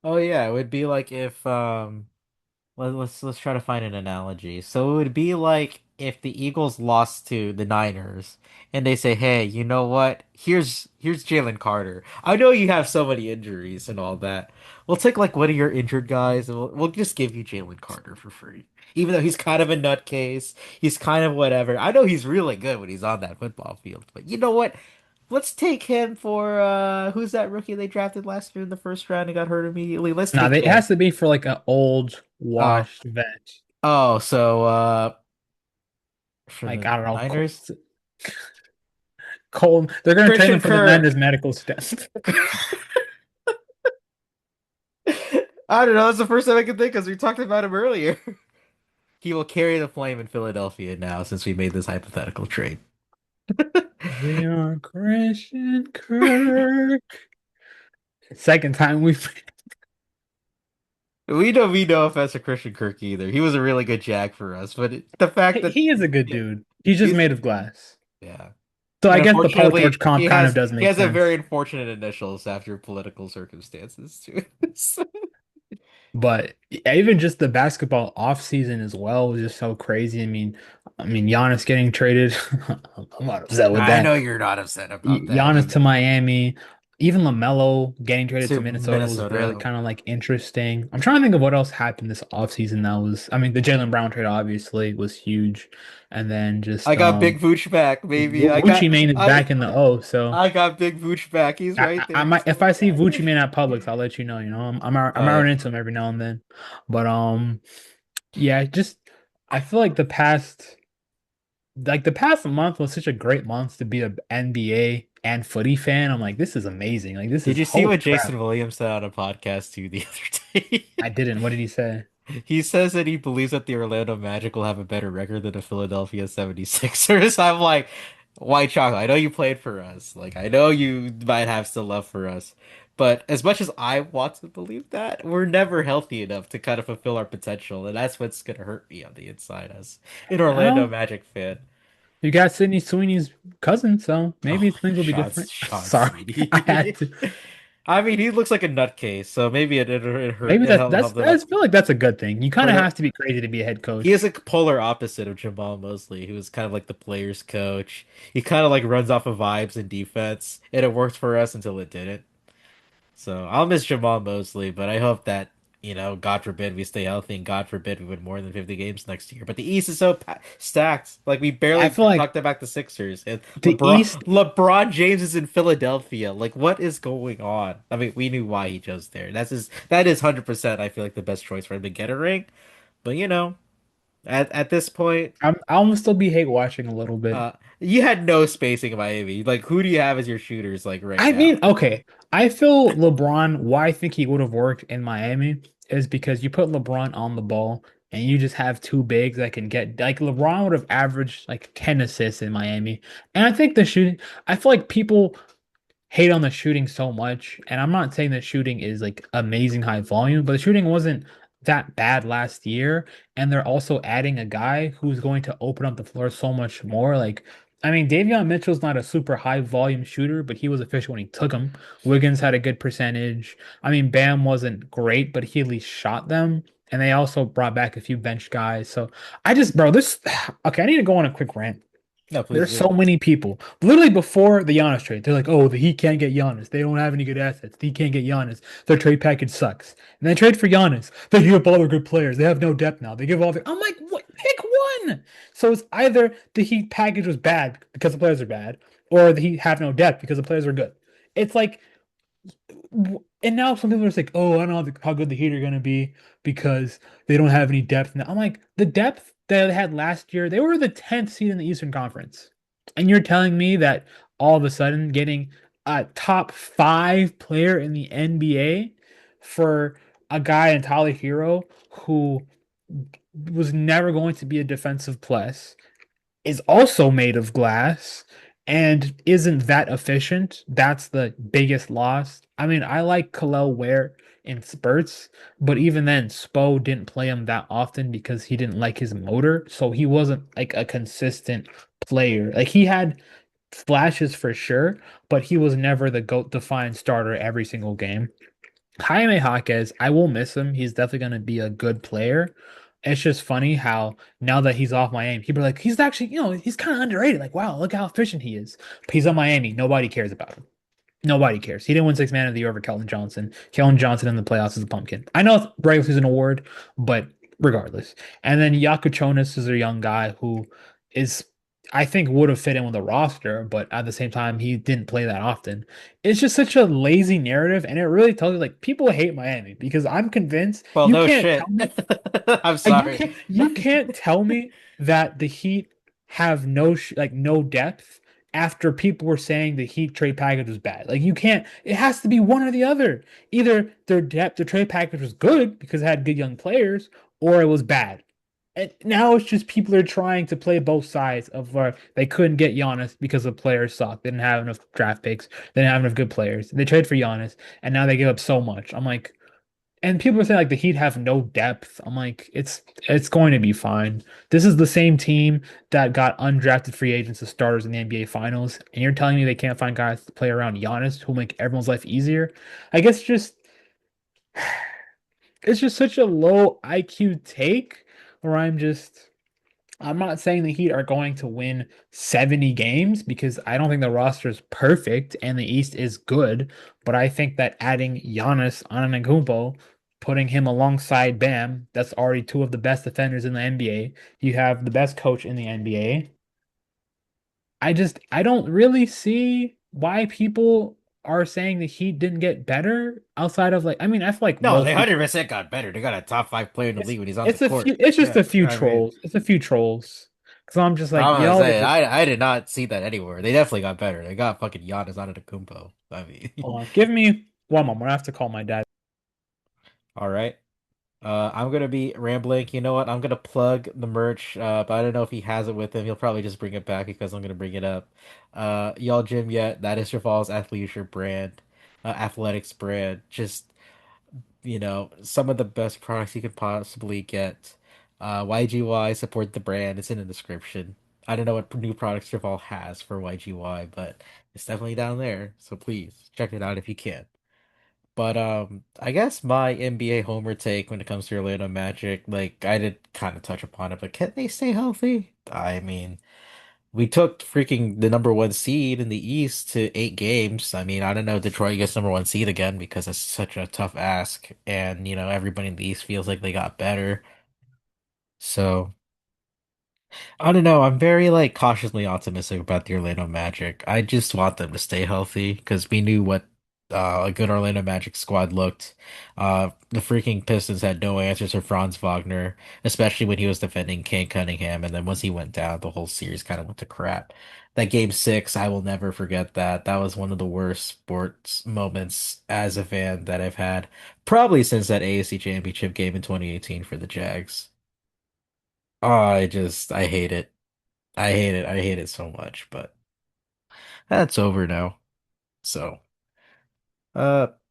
oh yeah, it would be like if let's try to find an analogy. So it would be like if the Eagles lost to the Niners and they say, "Hey, you know what? Here's Jalen Carter. I know you have so many injuries and all that. We'll take like one of your injured guys and we'll just give you Jalen Carter for free. Even though he's kind of a nutcase, he's kind of whatever. I know he's really good when he's on that football field, but you know what? Let's take him for who's that rookie they drafted last year in the first round and got hurt immediately? Let's Now take it him. has to be for like an old Oh, washed vet. so for Like the I don't know, Niners. Cole. They're gonna trade him Christian for the Niners Kirk. medical staff. I don't know. That's the first time I can think because we talked about him earlier. He will carry the flame in Philadelphia now since we made this hypothetical trade. We are Christian Kirk. Second time we've We know offense to Christian Kirk either. He was a really good jack for us, but the fact that he is a good yeah, dude. He's just he's made of glass. yeah. So And I guess the Paul George unfortunately, comp kind of does he make has a very sense. unfortunate initials after political circumstances too. But even just the basketball offseason as well was just so crazy. I mean Giannis getting traded. I'm not upset with I that. know you're not upset about that. I Giannis to mean, Miami. Even LaMelo getting traded to To Minnesota was really Minnesota. kind of like interesting. I'm trying to think of what else happened this offseason that was, I mean, the Jaylen Brown trade obviously was huge. And then I just got Big Vooch back, baby. Gucci Mane is back in the O, so I got Big Vooch back. He's right I there. He's might if coming I see back. Gucci Mane at Publix, I'll let you know. I'm Oh out yeah. into him every now and then. But yeah, just I feel like the past month was such a great month to be a NBA and footy fan. I'm like, this is amazing. Like this Did is you see holy what crap. Jason Williams said on a podcast too the other day? I didn't. What did he say? He says that he believes that the Orlando Magic will have a better record than the Philadelphia 76ers. I'm like, White Chocolate, I know you played for us. Like, I know you might have still love for us. But as much as I want to believe that, we're never healthy enough to kind of fulfill our potential. And that's what's going to hurt me on the inside as an I Orlando don't. Magic fan. You got Sydney Sweeney's cousin, so maybe Oh, things will be different. Sean Sorry, I had Sweeney. to. I mean, he looks like a nutcase, so maybe it hurt. Maybe It that helped that's them I out. feel like that's a good thing. You kind But of have to be crazy to be a head he is coach. a polar opposite of Jamal Mosley, who was kind of like the player's coach. He kind of like runs off of vibes and defense, and it worked for us until it didn't. So I'll miss Jamal Mosley, but I hope that, God forbid we stay healthy and God forbid we win more than 50 games next year. But the East is so stacked. Like we I barely feel like talked about the Sixers and the East. LeBron James is in Philadelphia. Like what is going on? I mean, we knew why he chose there. That is 100% I feel like the best choice for him to get a ring. But at this point, I almost still be hate watching a little bit. you had no spacing in Miami. Like who do you have as your shooters like right I now? mean, okay. I feel LeBron, why I think he would have worked in Miami is because you put LeBron on the ball and you just have two bigs that can get like LeBron would have averaged like 10 assists in Miami. And I think the shooting, I feel like people hate on the shooting so much. And I'm not saying that shooting is like amazing high volume, but the shooting wasn't that bad last year. And they're also adding a guy who's going to open up the floor so much more. Like, I mean, Davion Mitchell's not a super high volume shooter, but he was efficient when he took him. Wiggins had a good percentage. I mean, Bam wasn't great, but he at least shot them. And they also brought back a few bench guys. So I just, bro, this, okay, I need to go on a quick rant. No, please There's do. so many people. Literally before the Giannis trade, they're like, "Oh, the Heat can't get Giannis. They don't have any good assets. The Heat can't get Giannis. Their trade package sucks." And they trade for Giannis. They give up all their good players. They have no depth now. They give all their. I'm like, what? Pick one. So it's either the Heat package was bad because the players are bad, or the Heat have no depth because the players are good. It's like and now some people are like, oh, I don't know how good the Heat are going to be because they don't have any depth now. I'm like, the depth that they had last year, they were the 10th seed in the Eastern Conference. And you're telling me that all of a sudden getting a top five player in the NBA for a guy in Tyler Hero who was never going to be a defensive plus is also made of glass and isn't that efficient. That's the biggest loss. I mean, I like Kalel Ware in spurts, but even then, Spo didn't play him that often because he didn't like his motor. So he wasn't like a consistent player. Like he had flashes for sure, but he was never the GOAT defined starter every single game. Jaime Jaquez, I will miss him. He's definitely going to be a good player. It's just funny how now that he's off Miami, people are like, he's actually, he's kind of underrated. Like, wow, look how efficient he is. But he's on Miami. Nobody cares about him. Nobody cares. He didn't win six man of the year over Keldon Johnson. Keldon Johnson in the playoffs is a pumpkin. I know it's regular season award, but regardless. And then Yakuchonis is a young guy who is, I think, would have fit in with the roster, but at the same time, he didn't play that often. It's just such a lazy narrative, and it really tells you like people hate Miami because I'm convinced Well, you no can't tell shit. me I'm you sorry. can't tell me that the Heat have no depth after people were saying the Heat trade package was bad. Like you can't. It has to be one or the other. Either their trade package was good because it had good young players, or it was bad. And now it's just people are trying to play both sides of where they couldn't get Giannis because the players sucked. They didn't have enough draft picks. They didn't have enough good players. They trade for Giannis, and now they give up so much. I'm like, and people are saying like the Heat have no depth. I'm like, it's going to be fine. This is the same team that got undrafted free agents as starters in the NBA Finals, and you're telling me they can't find guys to play around Giannis who'll make everyone's life easier? I guess it's just such a low IQ take where I'm just I'm not saying the Heat are going to win 70 games because I don't think the roster is perfect and the East is good, but I think that adding Giannis Antetokounmpo, putting him alongside Bam, that's already two of the best defenders in the NBA. You have the best coach in the NBA. I don't really see why people are saying the Heat didn't get better outside of like I mean I feel like No, most they people 100% got better. They got a top five player in the league when he's on the court. it's just Yeah, a few I mean, trolls. It's a few trolls. Because I'm just like I'm gonna y'all are say just I did not see that anywhere. They definitely got better. They got fucking Giannis Antetokounmpo. I mean, hold on. Give me one moment. I have to call my dad. all right. I'm gonna be rambling. You know what? I'm gonna plug the merch. But I don't know if he has it with him. He'll probably just bring it back because I'm gonna bring it up. Y'all gym yet? That is Javal's athleisure brand, athletics brand. Just some of the best products you could possibly get. YGY, support the brand. It's in the description. I don't know what new products Javal has for YGY, but it's definitely down there. So please check it out if you can. But I guess my NBA homer take when it comes to Orlando Magic, like I did kind of touch upon it, but can they stay healthy? I mean, we took freaking the number one seed in the East to 8 games. I mean, I don't know if Detroit gets number one seed again because it's such a tough ask, and everybody in the East feels like they got better. So. I don't know. I'm very like cautiously optimistic about the Orlando Magic. I just want them to stay healthy because we knew what a good Orlando Magic squad looked. The freaking Pistons had no answers for Franz Wagner, especially when he was defending Kane Cunningham, and then once he went down, the whole series kind of went to crap. That game six, I will never forget that. That was one of the worst sports moments as a fan that I've had, probably since that AFC Championship game in 2018 for the Jags. Oh, I hate it. I hate it. I hate it so much, but that's over now. So,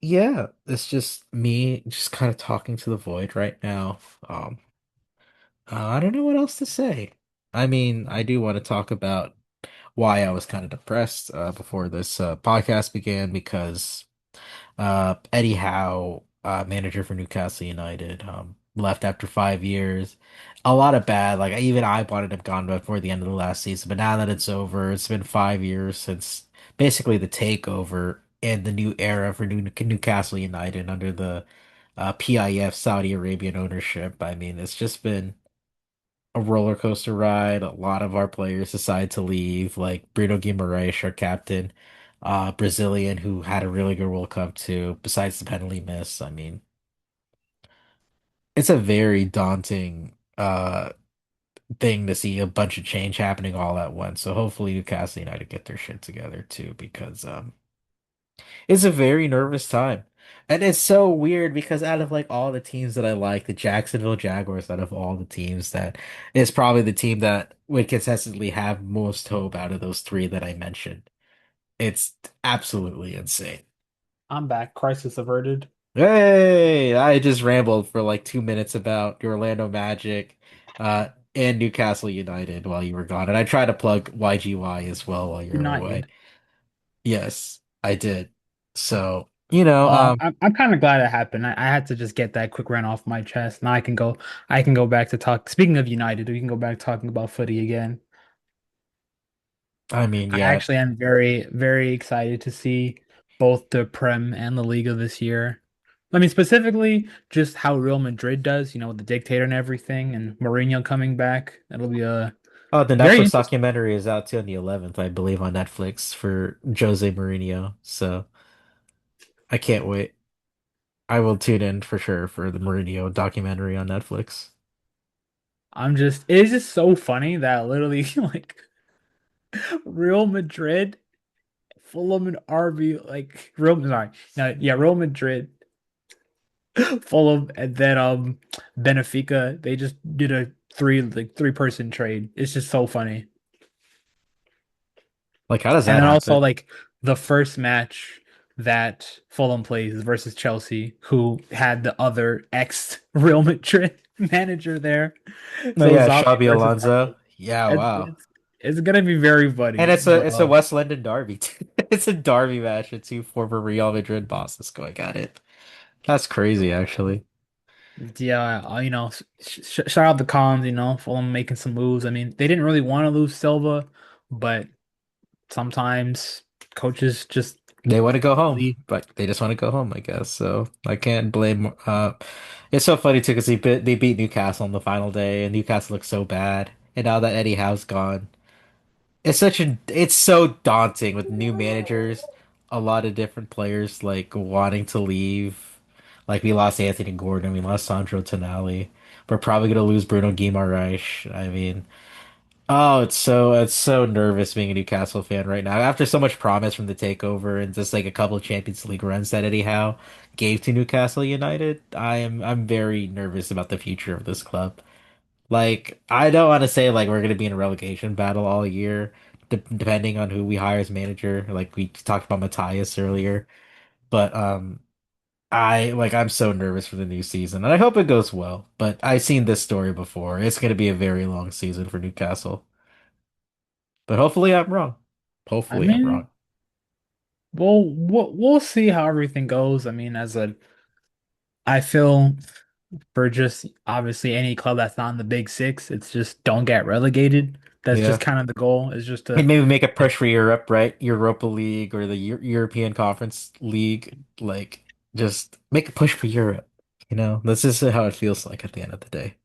yeah, it's just me just kind of talking to the void right now. Um, I don't know what else to say. I mean, I do want to talk about why I was kind of depressed before this podcast began because Eddie Howe, manager for Newcastle United, left after 5 years. A lot of bad. Like even I wanted him gone before the end of the last season, but now that it's over, it's been 5 years since basically the takeover and the new era for Newcastle United under the PIF Saudi Arabian ownership. I mean, it's just been a roller coaster ride. A lot of our players decide to leave, like Bruno Guimaraes, our captain, Brazilian, who had a really good World Cup too, besides the penalty miss. I mean, it's a very daunting thing to see a bunch of change happening all at once. So hopefully Newcastle United get their shit together too, because it's a very nervous time. And it's so weird because out of like all the teams that I like, the Jacksonville Jaguars, out of all the teams, that is probably the team that would consistently have most hope out of those three that I mentioned. It's absolutely insane. I'm back. Crisis averted. Hey, I just rambled for like 2 minutes about the Orlando Magic, and Newcastle United while you were gone. And I tried to plug YGY as well while you were away. United. Yes, I did. So, I'm kind of glad it happened. I had to just get that quick rant off my chest. Now I can go back to talk. Speaking of United, we can go back talking about footy again. I mean, I yeah. actually am very, very excited to see both the Prem and the Liga this year. I mean, specifically just how Real Madrid does, with the dictator and everything, and Mourinho coming back. That'll be a Oh, the very Netflix interesting. documentary is out too on the 11th, I believe, on Netflix for Jose Mourinho. So I can't wait. I will tune in for sure for the Mourinho documentary on Netflix. It's just so funny that literally like Real Madrid, Fulham, and RB, like sorry, no, yeah, Real Madrid, Fulham, and then Benfica, they just did a three-person trade. It's just so funny. Like, how does And that then also happen? like the first match that Fulham plays is versus Chelsea, who had the other ex Real Madrid manager there. No, So yeah, Xavi Xabi versus Alonso. Hernandez. Yeah, It's, wow. it's it's gonna be very And funny, it's a West London derby too. It's a derby match with two former Real Madrid bosses going at it. That's crazy, actually. Yeah, shout out the Cons, for them making some moves. I mean, they didn't really want to lose Silva, but sometimes coaches just They want to go home, leave. but they just want to go home, I guess. So I can't blame. It's so funny too because they beat Newcastle on the final day, and Newcastle looks so bad. And now that Eddie Howe's gone, it's so daunting with new managers, a lot of different players like wanting to leave. Like we lost Anthony Gordon, we lost Sandro Tonali. We're probably gonna lose Bruno Guimaraes. I mean. Oh, it's so nervous being a Newcastle fan right now. After so much promise from the takeover and just like a couple of Champions League runs that Eddie Howe gave to Newcastle United, I'm very nervous about the future of this club. Like I don't want to say like we're gonna be in a relegation battle all year, de depending on who we hire as manager. Like we talked about Matthias earlier, but I'm so nervous for the new season, and I hope it goes well. But I've seen this story before. It's gonna be a very long season for Newcastle. But hopefully I'm wrong. I Hopefully I'm mean, wrong. we'll see how everything goes. I mean, I feel for just obviously any club that's not in the Big Six, it's just don't get relegated. That's just Yeah. kind of the goal. Is just to And maybe make a push for Europe, right? Europa League or the European Conference League. Like, just make a push for Europe. This is how it feels like at the end of the day.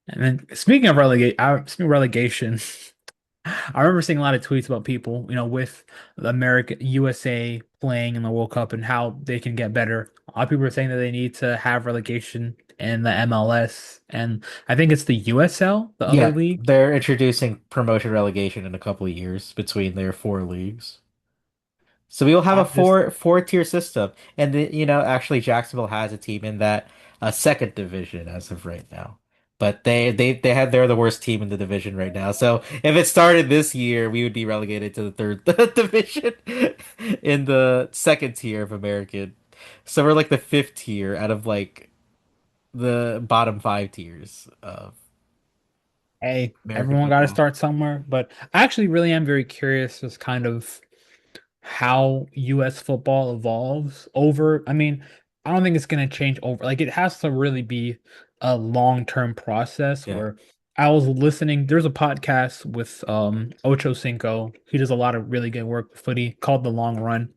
And then speaking of relegation, I remember seeing a lot of tweets about people, with the America USA playing in the World Cup and how they can get better. A lot of people are saying that they need to have relegation in the MLS, and I think it's the USL, the other Yeah, league. they're introducing promotion relegation in a couple of years between their four leagues. So we will have a I'm just four tier system, and actually Jacksonville has a team in that second division as of right now. But they're the worst team in the division right now. So if it started this year, we would be relegated to the third division in the second tier of American. So we're like the fifth tier out of like the bottom five tiers of Hey, American everyone got to football. start somewhere. But I actually really am very curious, just kind of how US football evolves over. I mean, I don't think it's going to change over. Like it has to really be a long-term process Yeah. where I was listening. There's a podcast with Ocho Cinco. He does a lot of really good work with footy called The Long Run.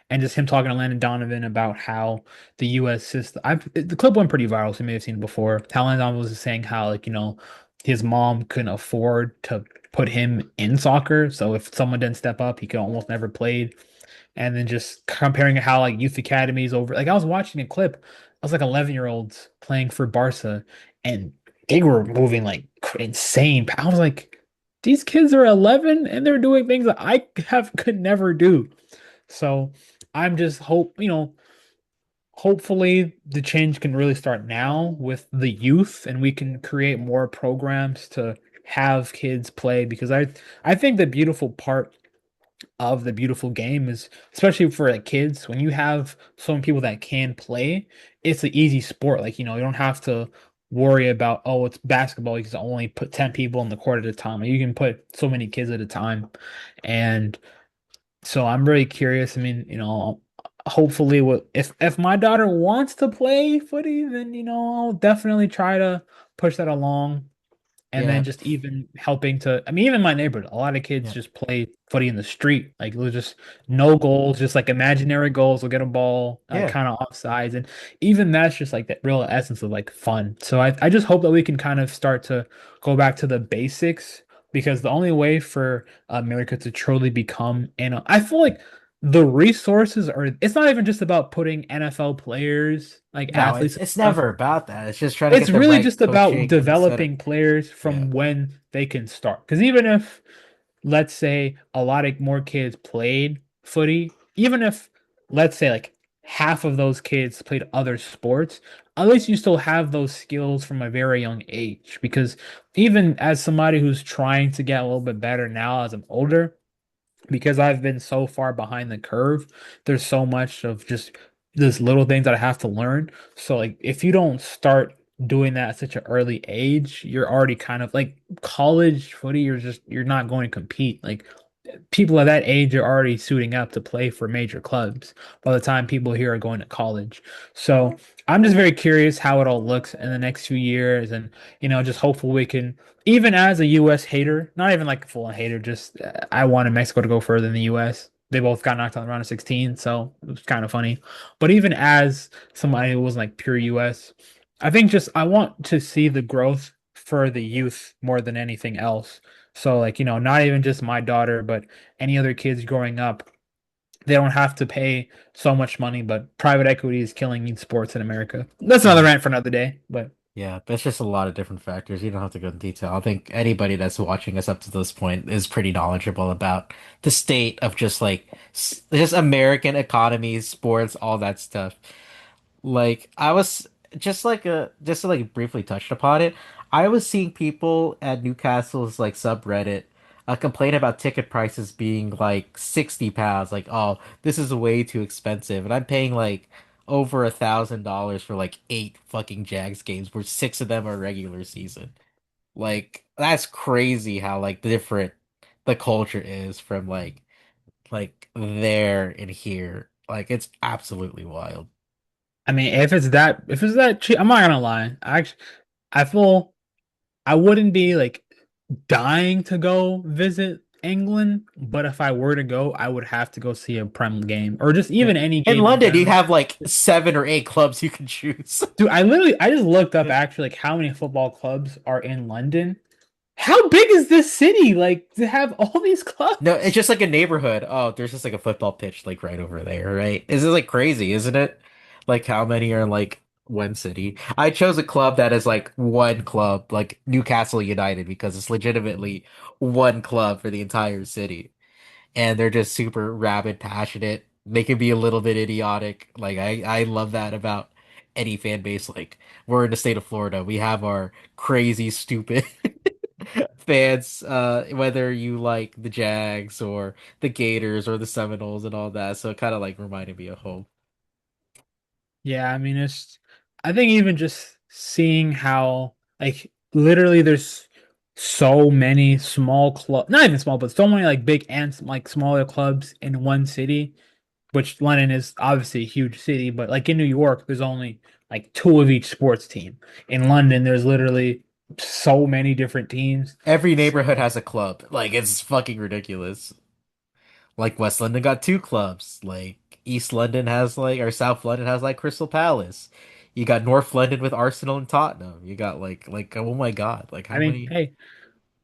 And just him talking to Landon Donovan about how the US system the clip went pretty viral, so you may have seen it before. How Landon Donovan was saying how like, his mom couldn't afford to put him in soccer. So if someone didn't step up, he could almost never played. And then just comparing how like youth academies over like I was watching a clip. I was like 11-year-olds playing for Barca and they were moving like insane. I was like, these kids are 11 and they're doing things that I have could never do. So I'm just hopefully the change can really start now with the youth and we can create more programs to have kids play because I think the beautiful part of the beautiful game is especially for like kids when you have so many people that can play it's an easy sport like you don't have to worry about oh it's basketball you can only put 10 people in the court at a time you can put so many kids at a time and so I'm really curious. I mean, hopefully what if my daughter wants to play footy, then I'll definitely try to push that along. And then Yeah. just even helping to, I mean, even in my neighborhood, a lot of kids Yeah. just play footy in the street. Like, there's just no goals, just like imaginary goals. We'll get a ball, Yeah. kind of offsides. And even that's just like the real essence of like fun. So I just hope that we can kind of start to go back to the basics because the only way for America to truly become, I feel like the resources are, it's not even just about putting NFL players, like No, athletes it's and it's stuff. never about that. It's just trying to It's get the really right just about coaching and set up. developing players Yeah. from when they can start. Because even if, let's say, a lot of more kids played footy, even if, let's say, like half of those kids played other sports, at least you still have those skills from a very young age. Because even as somebody who's trying to get a little bit better now as I'm older, because I've been so far behind the curve, there's so much of just this little things that I have to learn. So like if you don't start doing that at such an early age, you're already kind of like college footy, you're not going to compete. Like people at that age are already suiting up to play for major clubs by the time people here are going to college. So I'm just very curious how it all looks in the next few years, and just hopeful we can, even as a U.S. hater, not even like a full on hater, just I wanted Mexico to go further than the U.S. They both got knocked out in the round of 16, so it was kind of funny. But even as somebody who was like pure U.S., I think just I want to see the growth for the youth more than anything else. So like, not even just my daughter, but any other kids growing up, they don't have to pay so much money, but private equity is killing youth sports in America. That's another Yeah. rant for another day, but Yeah, but it's just a lot of different factors. You don't have to go into detail. I think anybody that's watching us up to this point is pretty knowledgeable about the state of just like just American economy, sports, all that stuff. Like I was just to like briefly touched upon it. I was seeing people at Newcastle's like subreddit complain about ticket prices being like £60. Like, oh, this is way too expensive, and I'm paying like over $1,000 for like 8 fucking Jags games, where 6 of them are regular season. Like that's crazy how like different the culture is from like there and here. Like it's absolutely wild. I mean, if it's that cheap, I'm not gonna lie. I feel I wouldn't be like dying to go visit England, but if I were to go, I would have to go see a Prem game or just Yeah. even any In game in London, you general. have like 7 or 8 clubs you can choose. Dude, I just looked up actually like how many football clubs are in London. How big is this city? Like to have all these No, it's clubs? just like a neighborhood. Oh, there's just like a football pitch like right over there, right? This is like crazy, isn't it? Like how many are in like one city? I chose a club that is like one club, like Newcastle United, because it's legitimately one club for the entire city. And they're just super rabid, passionate. They can be a little bit idiotic. Like I love that about any fan base. Like we're in the state of Florida. We have our crazy, stupid fans, whether you like the Jags or the Gators or the Seminoles and all that. So it kind of like reminded me of home. Yeah, I mean I think even just seeing how like literally there's so many small club, not even small, but so many like big and like smaller clubs in one city, which London is obviously a huge city, but like in New York, there's only like two of each sports team. In London, there's literally so many different teams. Every neighborhood So has a club. Like it's fucking ridiculous. Like West London got 2 clubs. Like East London has like or South London has like Crystal Palace. You got North London with Arsenal and Tottenham. You got like oh my God, like I how mean, many? hey,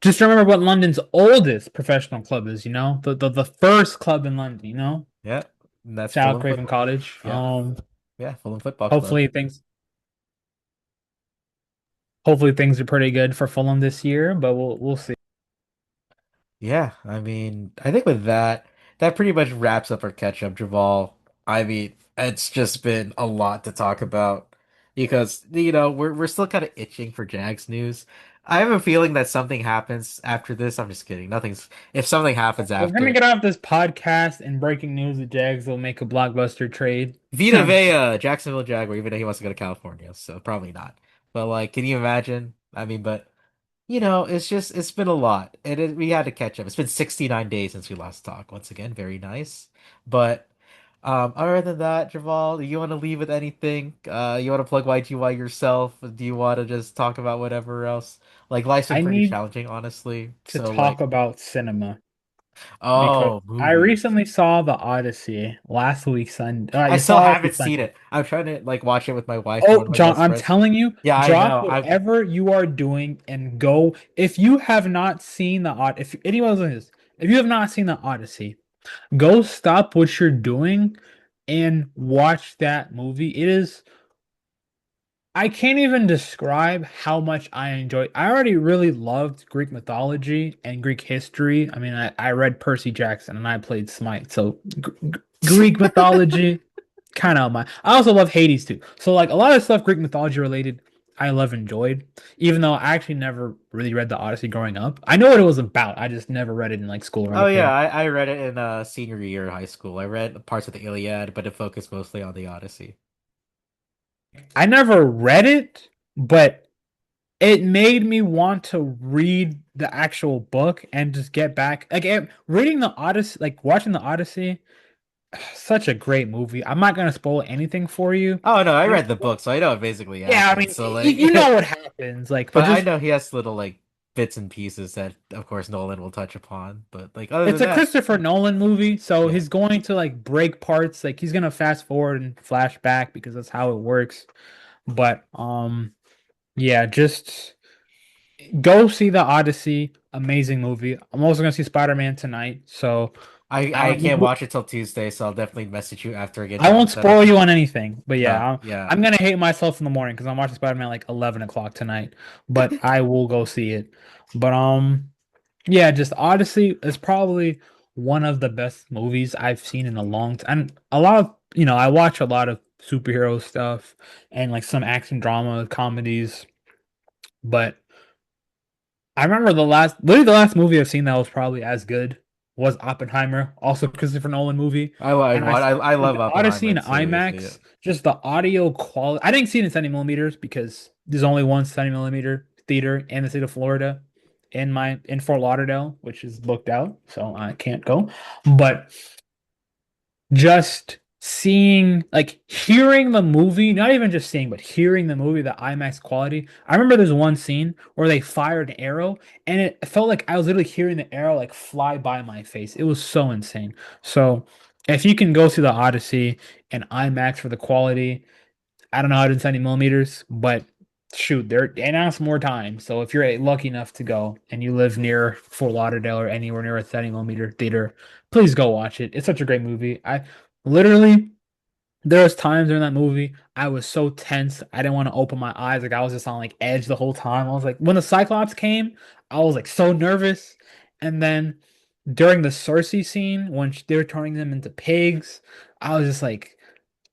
just remember what London's oldest professional club is, the first club in London, Yeah, and that's Shout out Fulham Craven Football. Cottage. Yeah, yeah, Fulham Football Club. Hopefully things hopefully things are pretty good for Fulham this year, but we'll see. Yeah, I mean, I think with that, that pretty much wraps up our catch up, Javal. I mean, it's just been a lot to talk about because, we're still kind of itching for Jags news. I have a feeling that something happens after this. I'm just kidding. Nothing's, if something happens We're gonna after, get off this podcast and breaking news: the Jags will make a blockbuster trade. Vita I'm just kidding. Vea, Jacksonville Jaguar, even though he wants to go to California, so probably not. But like, can you imagine? I mean, but it's been a lot, and we had to catch up. It's been 69 days since we last talked. Once again, very nice. But other than that, Javal, do you want to leave with anything? You want to plug YGY yourself? Do you want to just talk about whatever else? Like life's been I pretty need challenging, honestly. to So talk like, about cinema because oh, I movies. recently saw The Odyssey last week Sunday. I I still saw it haven't this seen Sunday. it. I'm trying to like watch it with my wife and one Oh, of my John, best I'm friends. telling you, Yeah, I drop know. I whatever you are doing and go. If you have not seen the Odyssey, if anyone listening to this, if you have not seen the Odyssey, go stop what you're doing and watch that movie. I can't even describe how much I enjoy. I already really loved Greek mythology and Greek history. I mean, I read Percy Jackson and I played Smite, so Greek mythology, kind of my. I also love Hades too. So like a lot of stuff Greek mythology related, I love enjoyed. Even though I actually never really read the Odyssey growing up. I know what it was about. I just never read it in like school or Oh yeah, anything. I read it in senior year of high school. I read parts of the Iliad, but it focused mostly on the Odyssey. I never read it, but it made me want to read the actual book and just get back. Like reading the Odyssey, like watching the Odyssey, such a great movie. I'm not gonna spoil anything for you. Oh no, I read Just the book, so I know what basically yeah, I happens. mean, So you like, know what happens, like, but but I just know he has little like bits and pieces that, of course, Nolan will touch upon. But like, other it's than a that, Christopher Nolan movie, so yeah, he's going to like break parts, like he's gonna fast forward and flash back because that's how it works. But yeah, just go see the Odyssey. Amazing movie. I'm also gonna see Spider-Man tonight, so I can't watch it till Tuesday, so I'll definitely message you after I get I done won't with that. I'll spoil see. you on anything. But yeah, No, yeah. I'm gonna hate myself in the morning because I'm watching Spider-Man like 11 o'clock tonight. But I will go see it. But yeah, just Odyssey is probably one of the best movies I've seen in a long time. And a lot of, I watch a lot of superhero stuff and like some action drama comedies, but literally the last movie I've seen that was probably as good was Oppenheimer, also Christopher Nolan movie. And I like love the Odyssey Oppenheimer and too. Yeah. IMAX, just the audio quality. I didn't see it in 70 millimeters because there's only one 70 millimeter theater in the state of Florida in Fort Lauderdale, which is booked out, so I can't go. But just seeing like hearing the movie, not even just seeing but hearing the movie, the IMAX quality. I remember there's one scene where they fired an arrow and it felt like I was literally hearing the arrow like fly by my face. It was so insane. So if you can go see the Odyssey and IMAX for the quality, I don't know how to do 70 millimeters, but shoot, they're announced more time. So if you're lucky enough to go and you live near Fort Lauderdale or anywhere near a 70 millimeter theater, please go watch it. It's such a great movie. I literally there was times during that movie I was so tense I didn't want to open my eyes. Like I was just on like edge the whole time. I was like, when the Cyclops came, I was like so nervous. And then during the Cersei scene when they were turning them into pigs, I was just like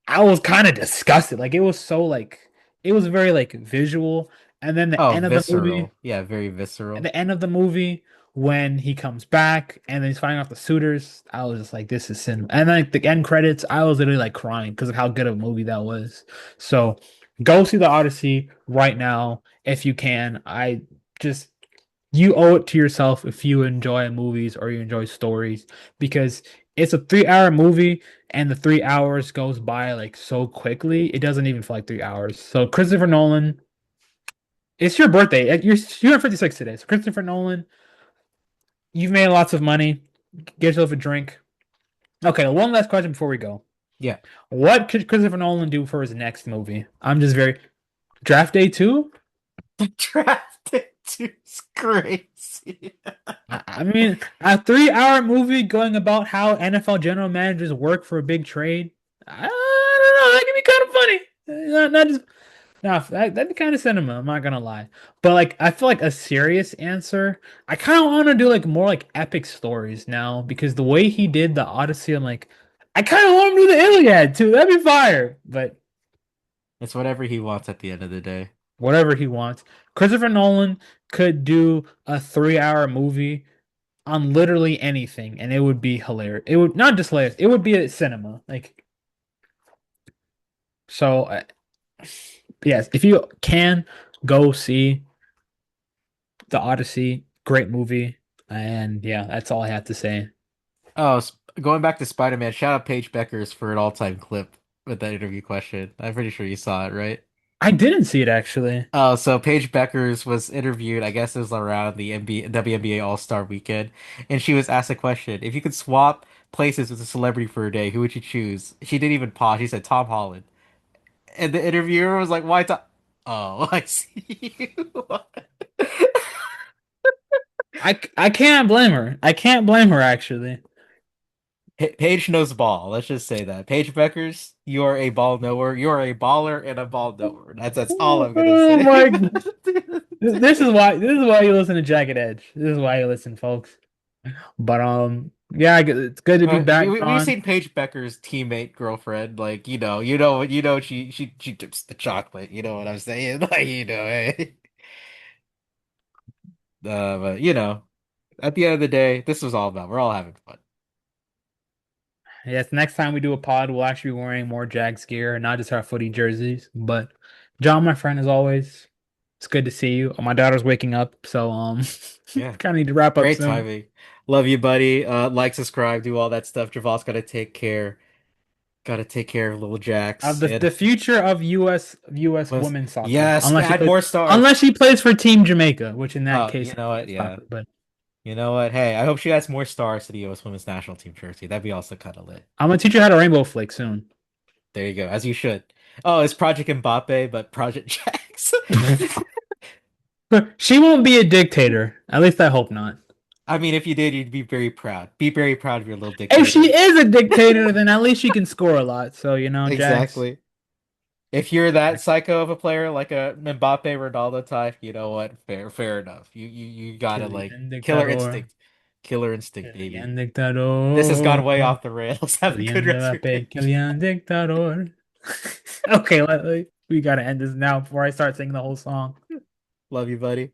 I was kind of disgusted. Like it was so like it was very like visual. And then the Oh, end of the movie, visceral. Yeah, very visceral. when he comes back and then he's fighting off the suitors, I was just like, this is cinema. And then like the end credits, I was literally like crying because of how good of a movie that was. So go see the Odyssey right now if you can. I just you owe it to yourself if you enjoy movies or you enjoy stories because it's a 3 hour movie and the 3 hours goes by like so quickly. It doesn't even feel like 3 hours. So Christopher Nolan, it's your birthday. You're 56 today. So Christopher Nolan, you've made lots of money. Get yourself a drink. Okay, one last question before we go. Yeah. What could Christopher Nolan do for his next movie? I'm just very Draft Day 2? Drafted is crazy. I mean, a 3 hour movie going about how NFL general managers work for a big trade. I don't know. That could be kind of funny. Not just no, that'd be kind of cinema. I'm not gonna lie, but like I feel like a serious answer. I kind of want to do like more like epic stories now because the way he did the Odyssey, I'm like, I kind of want him to do the Iliad too. That'd be fire. But It's whatever he wants at the end of the day. whatever he wants, Christopher Nolan could do a 3 hour movie on literally anything, and it would be hilarious. It would not just hilarious. It would be a cinema. Like so. Yes, if you can go see the Odyssey, great movie, and yeah, that's all I have to say. Oh, going back to Spider-Man, shout out Paige Beckers for an all-time clip with that interview question. I'm pretty sure you saw it, right? I didn't see it actually. Oh, so Paige Beckers was interviewed, I guess it was around the WNBA All-Star Weekend, and she was asked a question. If you could swap places with a celebrity for a day, who would you choose? She didn't even pause. She said Tom Holland. And the interviewer was like, why Tom? Oh, I see. I can't blame her. I can't blame her actually. Paige knows ball. Let's just say that. Paige Beckers, you are a ball knower. You are a baller and a ball knower. That's all I'm gonna Oh say. my! This is why you listen to Jagged Edge. This is why you listen, folks. But yeah, it's good to be back, We've John. seen Paige Becker's teammate girlfriend, like she dips the chocolate. You know what I'm saying? Like eh. But at the end of the day, this was all about. We're all having fun. Yes, next time we do a pod, we'll actually be wearing more Jags gear, not just our footy jerseys. But John, my friend, as always. It's good to see you. Oh, my daughter's waking up, so Yeah. kind of need to wrap up Great soon. timing. Love you, buddy. Like, subscribe, do all that stuff. Javal's gotta take care. Gotta take care of little Jax. The And future of US was women's soccer, yes, add more stars. unless she plays for Team Jamaica, which in that Oh, case you I know think what? it's Yeah. probably. But You know what? Hey, I hope she adds more stars to the US Women's National Team jersey. That'd be also kind of lit. I'm gonna teach you how to rainbow flick soon. There you go, as you should. Oh, it's Project Mbappe, but Project Jax. She won't be a dictator. At least I hope not. I mean, if you did, you'd be very proud. Be very proud of your little If she dictator. is a dictator, then at least she can score a lot. So, Jax, Exactly. If you're that psycho of a player, like a Mbappe, Ronaldo type, you know what? Fair enough. You gotta like Chilean dictador, killer instinct, baby. Chilean This has dictador, gone way off the rails. Have a Chilean good rest of your Mbappe, day. Chilean dictador. Okay, we gotta end this now before I start singing the whole song. Love you, buddy.